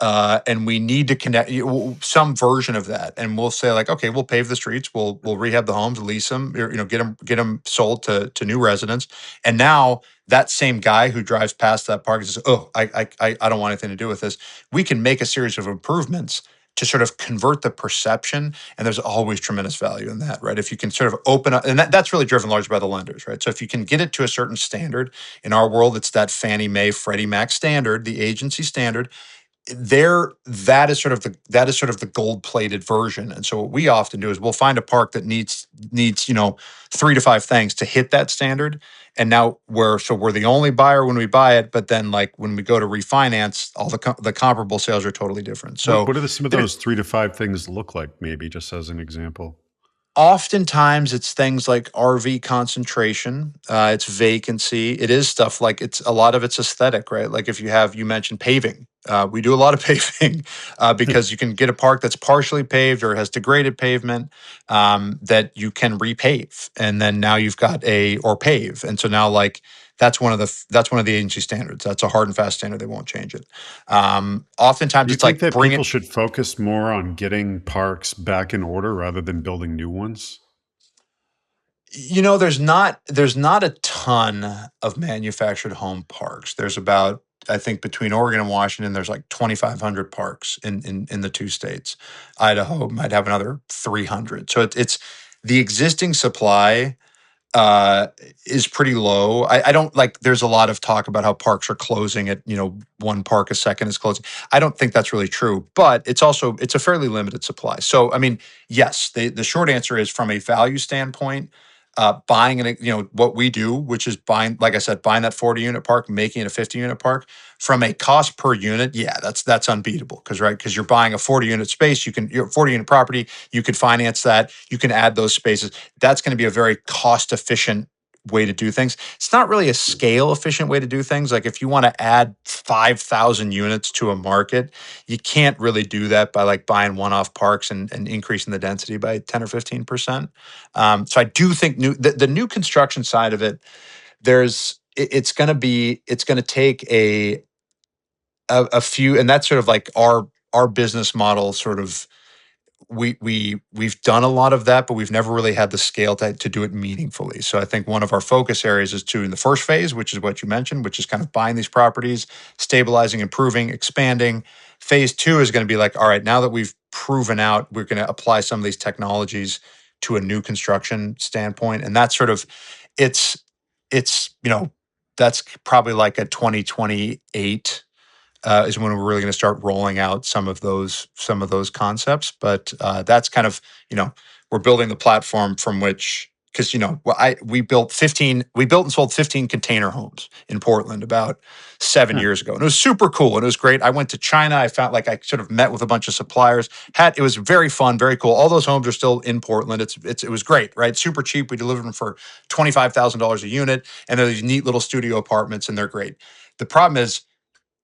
and we need to connect some version of that. And we'll say like, okay, we'll pave the streets, we'll rehab the homes, lease them, or, get them sold to new residents. And now that same guy who drives past that park says, oh, I don't want anything to do with this. We can make a series of improvements to sort of convert the perception. And there's always tremendous value in that, right? If you can sort of open up, and that's really driven largely by the lenders, right? So if you can get it to a certain standard, in our world, it's that Fannie Mae, Freddie Mac standard, the agency standard. That is sort of the gold plated version. And so what we often do is we'll find a park that needs 3 to 5 things to hit that standard. And now we're the only buyer when we buy it, but then like when we go to refinance, all the comparable sales are totally different. What So what are some of there, those 3 to 5 things look like? Maybe just as an example. oftentimes it's things like RV concentration, it's vacancy. It is stuff like it's a lot of it's aesthetic, right? Like if you mentioned paving. We do a lot of paving because you can get a park that's partially paved or has degraded pavement that you can repave, and then now you've got or pave, and so now like that's one of the agency standards. That's a hard and fast standard. They won't change it. Do Oftentimes you it's think like that bring people it. should focus more on getting parks back in order rather than building new ones? There's not a ton of manufactured home parks. There's about I think between Oregon and Washington, there's like 2,500 parks in the two states. Idaho might have another 300. So it's the existing supply uh, is pretty low. I don't like. There's a lot of talk about how parks are closing at one park a second is closing. I don't think that's really true, but it's a fairly limited supply. So I mean, yes, the short answer is from a value standpoint. Buying what we do, which is buying, like I said, buying that 40 unit park, making it a 50 unit park from a cost per unit. Yeah, that's unbeatable because you're buying a 40 unit space. You're 40 unit property. You could finance that. You can add those spaces. That's going to be a very cost efficient way to do things. It's not really a scale efficient way to do things. Like if you want to add 5,000 units to a market, you can't really do that by like buying one-off parks and increasing the density by 10 or 15%. So I do think the new construction side of it, it's going to take a few, and that's sort of like our business model sort of we've done a lot of that, but we've never really had the scale to do it meaningfully. So I think one of our focus areas is in the first phase, which is what you mentioned, which is kind of buying these properties, stabilizing, improving, expanding. Phase two is going to be like, all right, now that we've proven out, we're going to apply some of these technologies to a new construction standpoint. And that's sort of it's that's probably like a 2028 is when we're really going to start rolling out some of those concepts. But that's kind of we're building the platform from which because we built and sold 15 container homes in Portland about 7 years ago, and it was super cool and it was great. I went to China. I found like I sort of met with a bunch of suppliers. It was very fun, very cool. All those homes are still in Portland. It was great, right? Super cheap. We delivered them for $25,000 a unit, and they're these neat little studio apartments, and they're great. The problem is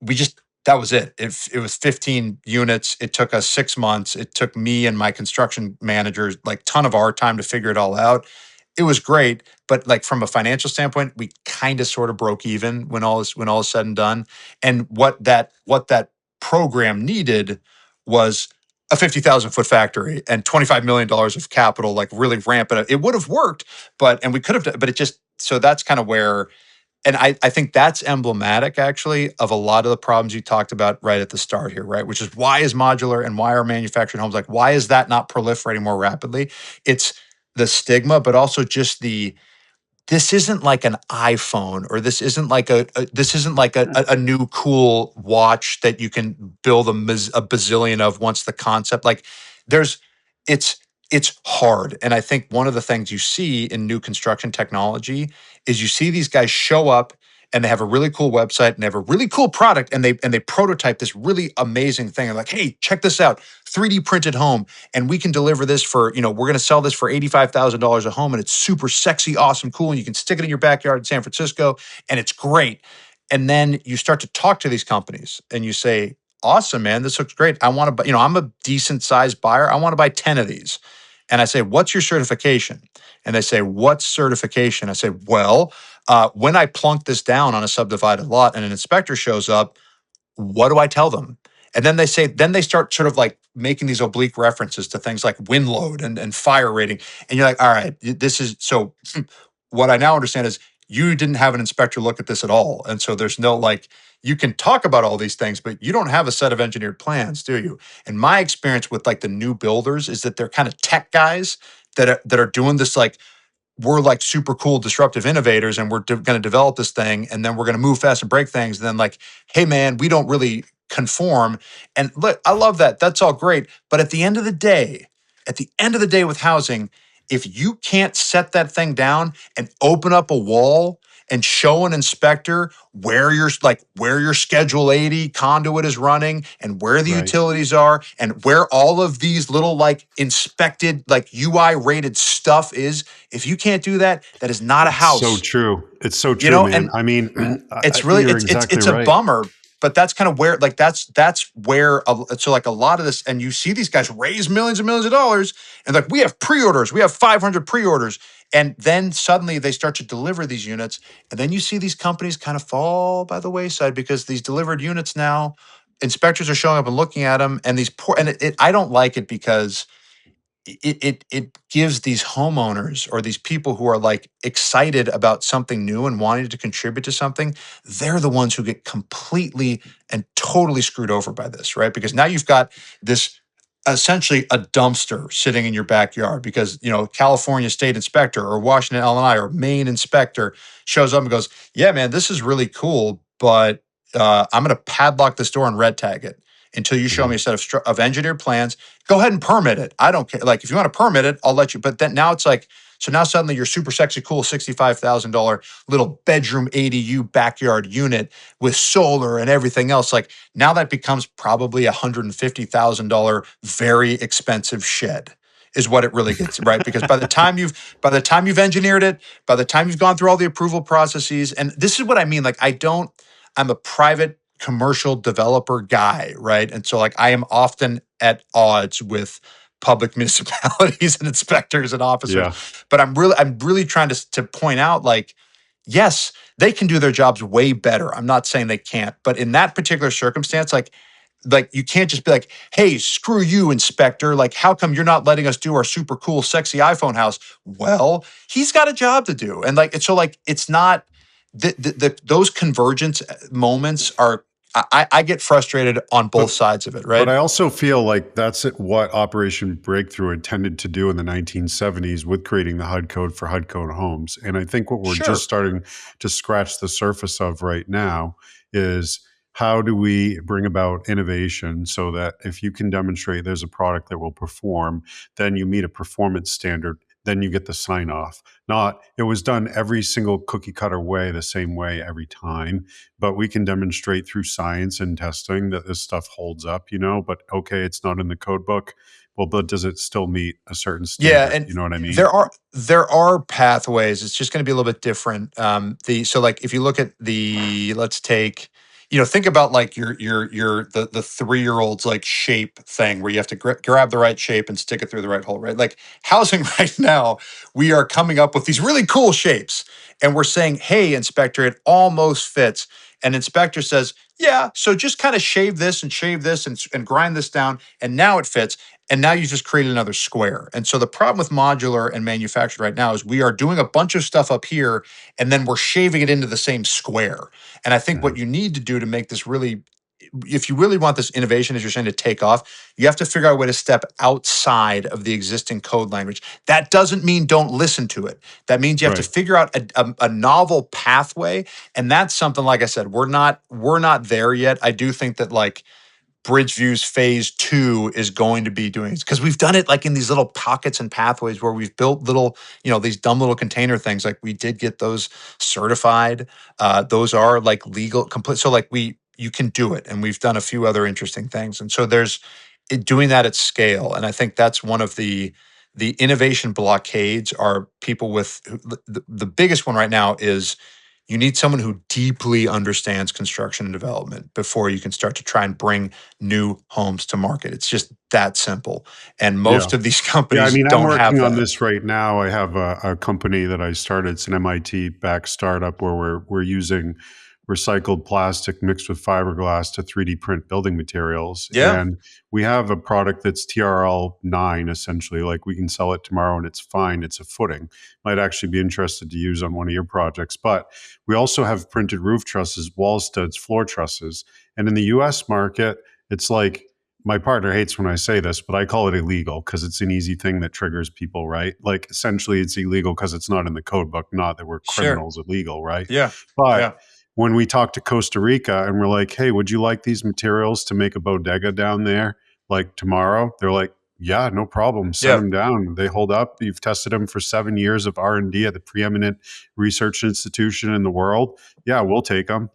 we just that was it. It was 15 units. It took us 6 months. It took me and my construction managers like ton of our time to figure it all out. It was great, but like from a financial standpoint, we kind of sort of broke even when all is said and done. And what that program needed was a 50,000 foot factory and $25 million of capital, like really ramp it up. It would have worked, and we could have, but it just so that's kind of where and I think that's emblematic actually of a lot of the problems you talked about right at the start here, right? Which is why is modular and why are manufactured homes like why is that not proliferating more rapidly? It's the stigma, but also just this isn't like an iPhone or this isn't like a new cool watch that you can build a bazillion of once the concept like there's it's it's hard. And I think one of the things you see in new construction technology is you see these guys show up and they have a really cool website and they have a really cool product and they prototype this really amazing thing. And like, hey, check this out, 3D printed home, and we can deliver this for, we're going to sell this for $85,000 a home, and it's super sexy, awesome, cool, and you can stick it in your backyard in San Francisco, and it's great. And then you start to talk to these companies and you say, awesome, man, this looks great. I want to buy, I'm a decent sized buyer. I want to buy 10 of these. And I say, what's your certification? And they say, what's certification? I say, well, when I plunk this down on a subdivided lot and an inspector shows up, what do I tell them? And then they start sort of like making these oblique references to things like wind load and fire rating. And you're like, all right, this is so what I now understand is you didn't have an inspector look at this at all. And so there's no like, you can talk about all these things, but you don't have a set of engineered plans, do you? And my experience with like the new builders is that they're kind of tech guys that are doing this like, we're like super cool disruptive innovators and we're going to develop this thing and then we're going to move fast and break things. And then like, hey man, we don't really conform. And look, I love that. That's all great. But at the end of the day with housing, if you can't set that thing down and open up a wall and show an inspector where your Schedule 80 conduit is running and where the Right. utilities are and where all of these little like inspected like UI rated stuff is, if you can't do that, that is not a It's so house. true. It's so You true, know, man. and I mean, it's really you're it's exactly it's a right. bummer, but that's kind of where like that's where so like a lot of this, and you see these guys raise millions and millions of dollars and like we have pre-orders, we have 500 pre-orders, and then suddenly they start to deliver these units, and then you see these companies kind of fall by the wayside because these delivered units now inspectors are showing up and looking at them, and these poor and I don't like it because it gives these homeowners or these people who are like excited about something new and wanting to contribute to something, they're the ones who get completely and totally screwed over by this, right? Because now you've got this essentially a dumpster sitting in your backyard because California state inspector or Washington L&I or Maine inspector shows up and goes, yeah man, this is really cool, but I'm going to padlock this door and red tag it until you show me a set of engineered plans. Go ahead and permit it. I don't care. Like if you want to permit it, I'll let you. But then now it's like, so now suddenly your super sexy, cool $65,000 little bedroom ADU backyard unit with solar and everything else. Like now that becomes probably $150,000 very expensive shed is what it really gets, right? Because by the time you've engineered it, by the time you've gone through all the approval processes, and this is what I mean. Like I'm a private commercial developer guy, right? And so like I am often at odds with public municipalities and inspectors and officers. Yeah. But I'm really trying to point out like, yes, they can do their jobs way better. I'm not saying they can't, but in that particular circumstance, like you can't just be like, hey, screw you, inspector. Like, how come you're not letting us do our super cool, sexy iPhone house? Well, he's got a job to do. And like, so like, it's not those convergence moments are, I get frustrated on both But sides of it, but right? I also feel like that's what Operation Breakthrough intended to do in the 1970s with creating the HUD code for HUD code homes. And I think what we're just Sure. starting to scratch the surface of right now is how do we bring about innovation so that if you can demonstrate there's a product that will perform, then you meet a performance standard, then you get the sign off. Not it was done every single cookie cutter way, the same way every time, but we can demonstrate through science and testing that this stuff holds up, but okay, it's not in the code book. Well, but does it still meet a certain Yeah, standard? and You know what I mean? there are pathways. It's just going to be a little bit different. The so like if you look at let's take, think about like your the 3-year-old's like shape thing where you have to grab the right shape and stick it through the right hole, right? Like housing right now, we are coming up with these really cool shapes, and we're saying, hey, inspector, it almost fits. And inspector says, yeah, so just kind of shave this and grind this down, and now it fits. And now you just create another square. And so the problem with modular and manufactured right now is we are doing a bunch of stuff up here and then we're shaving it into the same square. And I think Mhm. what you need to do to make this really, if you really want this innovation, as you're saying, to take off, you have to figure out a way to step outside of the existing code language. That doesn't mean don't listen to it. That means you have to Right. figure out a novel pathway. And that's something, like I said, we're not there yet. I do think that like Bridgeview's phase 2 is going to be doing, because we've done it like in these little pockets and pathways where we've built little, these dumb little container things. Like we did get those certified. Those are like legal complete. So like you can do it. And we've done a few other interesting things. And so there's doing that at scale. And I think that's one of the innovation blockades are people with the biggest one right now is you need someone who deeply understands construction and development before you can start to try and bring new homes to market. It's just that simple. And Yeah. most of these Yeah, I companies mean, I'm don't have working on that. this right now. I have a company that I started. It's an MIT-backed startup where we're using recycled plastic mixed with fiberglass to 3D print building materials, Yeah, and we have a product that's TRL 9 essentially. Like we can sell it tomorrow, and it's fine. It's a footing. Might actually be interested to use on one of your projects. But we also have printed roof trusses, wall studs, floor trusses, and in the U.S. market, it's like my partner hates when I say this, but I call it illegal because it's an easy thing that triggers people, right? Like essentially it's illegal because it's not in the code book, not that we're sure. criminals illegal, right? Yeah, But yeah, when we talk to Costa Rica and we're like, hey, would you like these materials to make a bodega down there like tomorrow? They're like, yeah, no problem. Send yeah. them down. They hold up. You've tested them for 7 years of R&D at the preeminent research institution in the world. Yeah, we'll take them,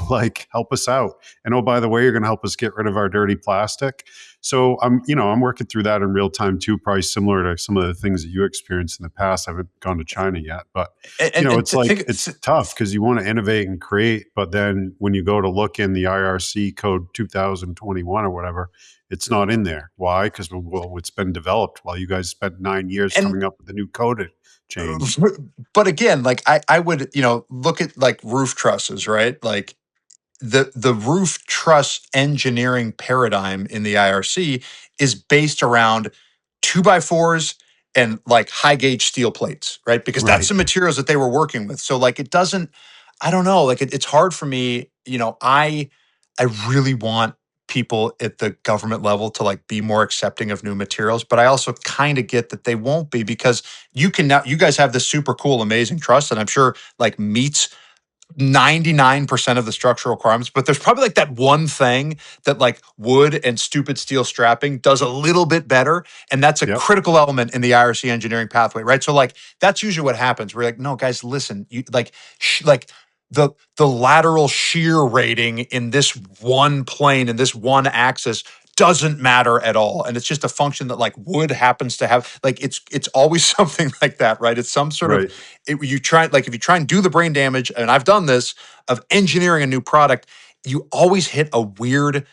like help us out. And oh, by the way, you're going to help us get rid of our dirty plastic. So I'm working through that in real time too, probably similar to some of the things that you experienced in the past. I haven't gone to China yet, but And it's like think, it's tough because you want to innovate and create, but then when you go to look in the IRC code 2021 or whatever, it's not in there. Why? Because well, it's been developed while you guys spent 9 years and coming up with a new code change. but again, like I would, look at like roof trusses, right? Like the roof truss engineering paradigm in the IRC is based around 2x4s and like high gauge steel plates, right? Because that's Right. the materials that they were working with. So like it doesn't, I don't know, like it's hard for me, I really want people at the government level to like be more accepting of new materials, but I also kind of get that they won't be because you guys have this super cool, amazing trust, and I'm sure like meets 99% of the structural requirements, but there's probably like that one thing that like wood and stupid steel strapping does a little bit better. And that's a Yep. critical element in the IRC engineering pathway, right? So like that's usually what happens. We're like, no, guys, listen, you like the lateral shear rating in this one plane in this one axis doesn't matter at all. And it's just a function that like wood happens to have. Like it's always something like that, right? It's some sort of Right. you try like if you try and do the brain damage, and I've done this of engineering a new product, you always hit a weird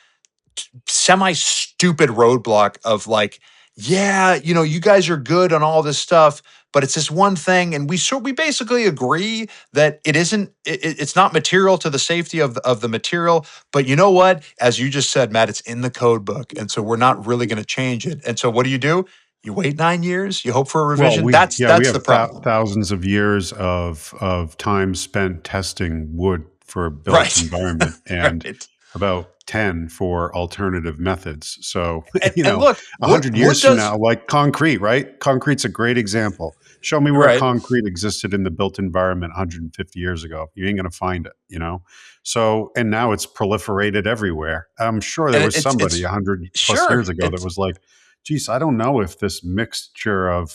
semi-stupid roadblock of like, yeah, you guys are good on all this stuff, but it's this one thing, and we basically agree that it's not material to the safety of the material. But you know what? As you just said, Matt, it's in the code book, and so we're not really going to change it. And so what do? You wait 9 years. You hope for a Well, revision. we That's the have problem, thousands of years of time spent testing wood for a built right? environment, and Right. about 10 for alternative methods. So, And look, a wood hundred wood years from does now, like concrete, right? Concrete's a great example. Show me where right. concrete existed in the built environment 150 years ago. You ain't going to find it. So, and now it's proliferated everywhere. I'm sure there And was somebody it's 100 plus sure years ago that it's was like, geez, I don't know if this mixture of,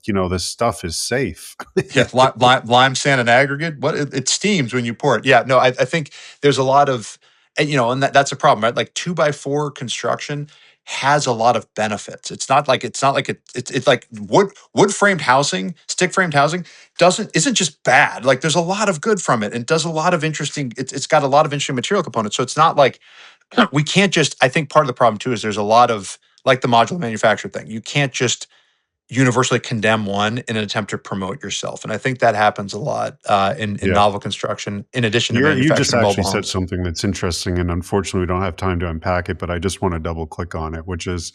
this stuff is safe. yeah, lime, sand, and aggregate. What it steams when you pour it. Yeah, no, I think there's a lot of, and that's a problem, right? Like 2x4 construction has a lot of benefits. It's like wood framed housing, stick framed housing isn't just bad. Like there's a lot of good from it, and does a lot of interesting. It's got a lot of interesting material components. So it's not like we can't just. I think part of the problem too is there's a lot of like the modular manufacturer thing. You can't just universally condemn one in an attempt to promote yourself. And I think that happens a lot in Yeah. novel construction, in addition to You just manufactured mobile actually said homes. something that's interesting, and unfortunately, we don't have time to unpack it, but I just want to double click on it, which is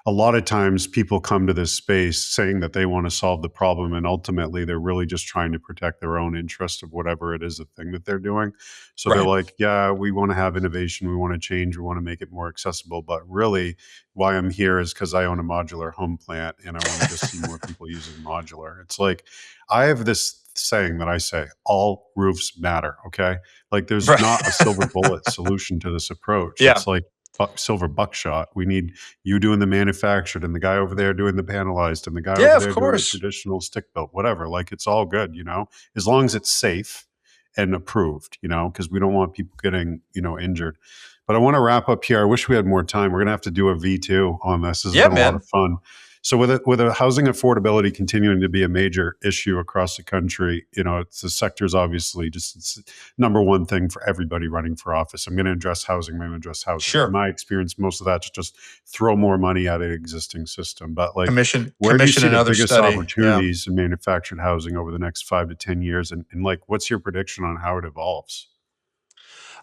a lot of times people come to this space saying that they want to solve the problem, and ultimately, they're really just trying to protect their own interest of whatever it is, the thing that they're doing. So they're Right. like, yeah, we want to have innovation, we want to change, we want to make it more accessible. But really, why I'm here is because I own a modular home plant and I want to just see more people using modular. It's like, I have this saying that I say, all roofs matter. Okay. Like there's Right. not a silver bullet solution to this approach. Yeah. It's like silver buckshot. We need you doing the manufactured and the guy over there doing the panelized and the guy Yeah, over of there doing the course. traditional stick built, whatever. Like it's all good, as long as it's safe and approved, because we don't want people getting, injured. But I want to wrap up here. I wish we had more time. We're going to have to do a V2 on this. This has Yeah, been a lot of man. fun. So with a housing affordability continuing to be a major issue across the country, it's the sector's obviously it's number one thing for everybody running for office. I'm going to address housing. I'm going to address housing. In Sure. my experience, most of that's just throw more money at an existing system. But like, where do you Commission see the another biggest study. Yeah. opportunities in manufactured housing over the next 5 to 10 years? And like, what's your prediction on how it evolves?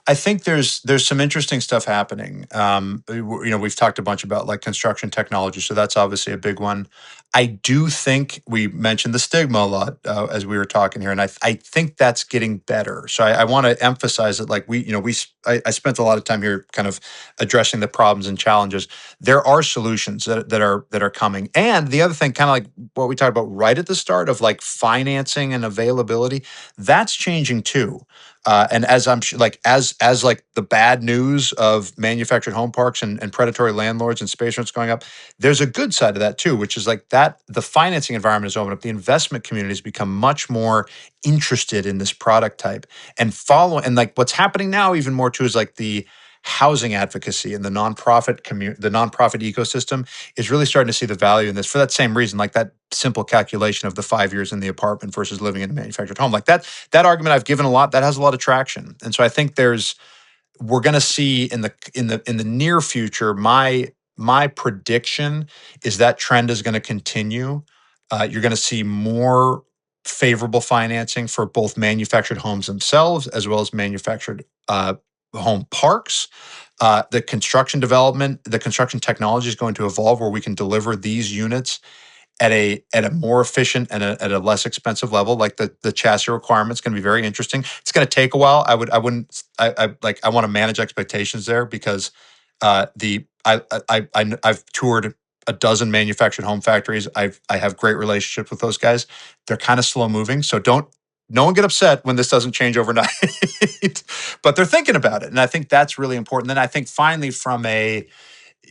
I think there's some interesting stuff happening. We've talked a bunch about like construction technology, so that's obviously a big one. I do think we mentioned the stigma a lot as we were talking here, and I think that's getting better. So I want to emphasize that, like I spent a lot of time here, kind of addressing the problems and challenges. There are solutions that are coming, and the other thing, kind of like what we talked about right at the start of like financing and availability, that's changing too. And as I'm like as like the bad news of manufactured home parks and predatory landlords and space rents going up, there's a good side of that too, which is like that the financing environment is open up. The investment community has become much more interested in this product type and follow. And like what's happening now, even more too, is like the housing advocacy and the nonprofit community, the nonprofit ecosystem is really starting to see the value in this for that same reason, like that simple calculation of the 5 years in the apartment versus living in a manufactured home. Like that argument I've given a lot, that has a lot of traction. And so I think we're going to see in the near future, my prediction is that trend is going to continue. You're going to see more favorable financing for both manufactured homes themselves as well as manufactured home parks. The construction development, the construction technology is going to evolve where we can deliver these units at a more efficient and at a less expensive level. Like the chassis requirement is going to be very interesting. It's going to take a while. I want to manage expectations there because I've toured a dozen manufactured home factories. I have great relationships with those guys. They're kind of slow moving, so don't no one get upset when this doesn't change overnight. But they're thinking about it, and I think that's really important. Then I think finally, from a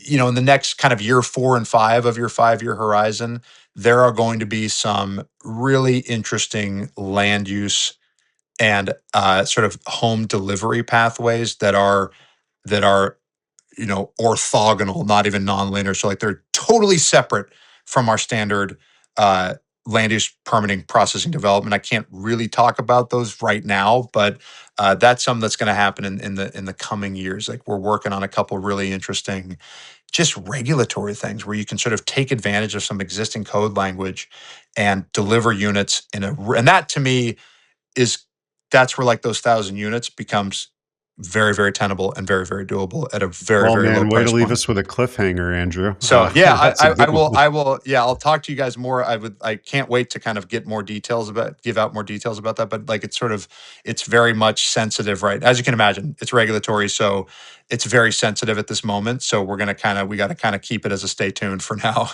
in the next kind of year 4 and 5 of your 5-year horizon, there are going to be some really interesting land use and sort of home delivery pathways that are orthogonal, not even nonlinear. So like they're totally separate from our standard uh, land use permitting, processing, development. I can't really talk about those right now, but that's something that's going to happen in the coming years. Like we're working on a couple really interesting just regulatory things where you can sort of take advantage of some existing code language and deliver units and that to me is that's where like those 1,000 units becomes very, very tenable and very, very doable at a very, Well, very low man, way to price leave point. us with a cliffhanger, Andrew. So yeah, That's a good one. yeah, I'll talk to you guys more. I can't wait to kind of give out more details about that. But like it's very much sensitive, right? As you can imagine, it's regulatory, so it's very sensitive at this moment. So we got to kind of keep it as a stay tuned for now.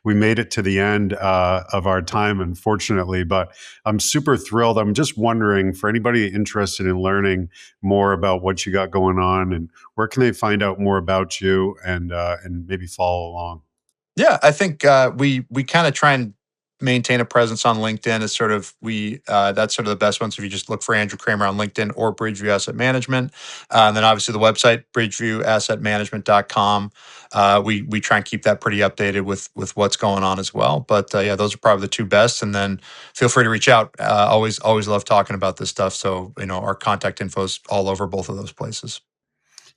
We made it to the end of our time, unfortunately, but I'm super thrilled. I'm just wondering, for anybody interested in learning more about what you got going on, and where can they find out more about you and maybe follow along? Yeah, I think we kind of try and maintain a presence on LinkedIn. Is sort of we That's sort of the best one. So if you just look for Andrew Cramer on LinkedIn or Bridgeview Asset Management, and then obviously the website bridgeviewassetmanagement.com. We try and keep that pretty updated with what's going on as well. But yeah, those are probably the two best. And then feel free to reach out. Always love talking about this stuff. So our contact info is all over both of those places.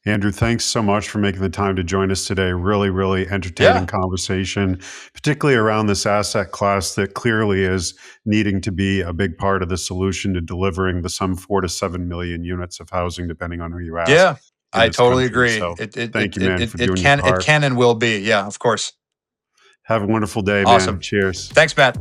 Andrew, thanks so much for making the time to join us today. Really, really entertaining Yeah. conversation, particularly around this asset class that clearly is needing to be a big part of the solution to delivering the some 4 to 7 million units of housing, depending on who you ask Yeah, in I this totally country. agree. So thank you, man, for doing your It part. can and will be. Yeah, of course. Have a wonderful day, man. Awesome. Cheers. Thanks, Matt.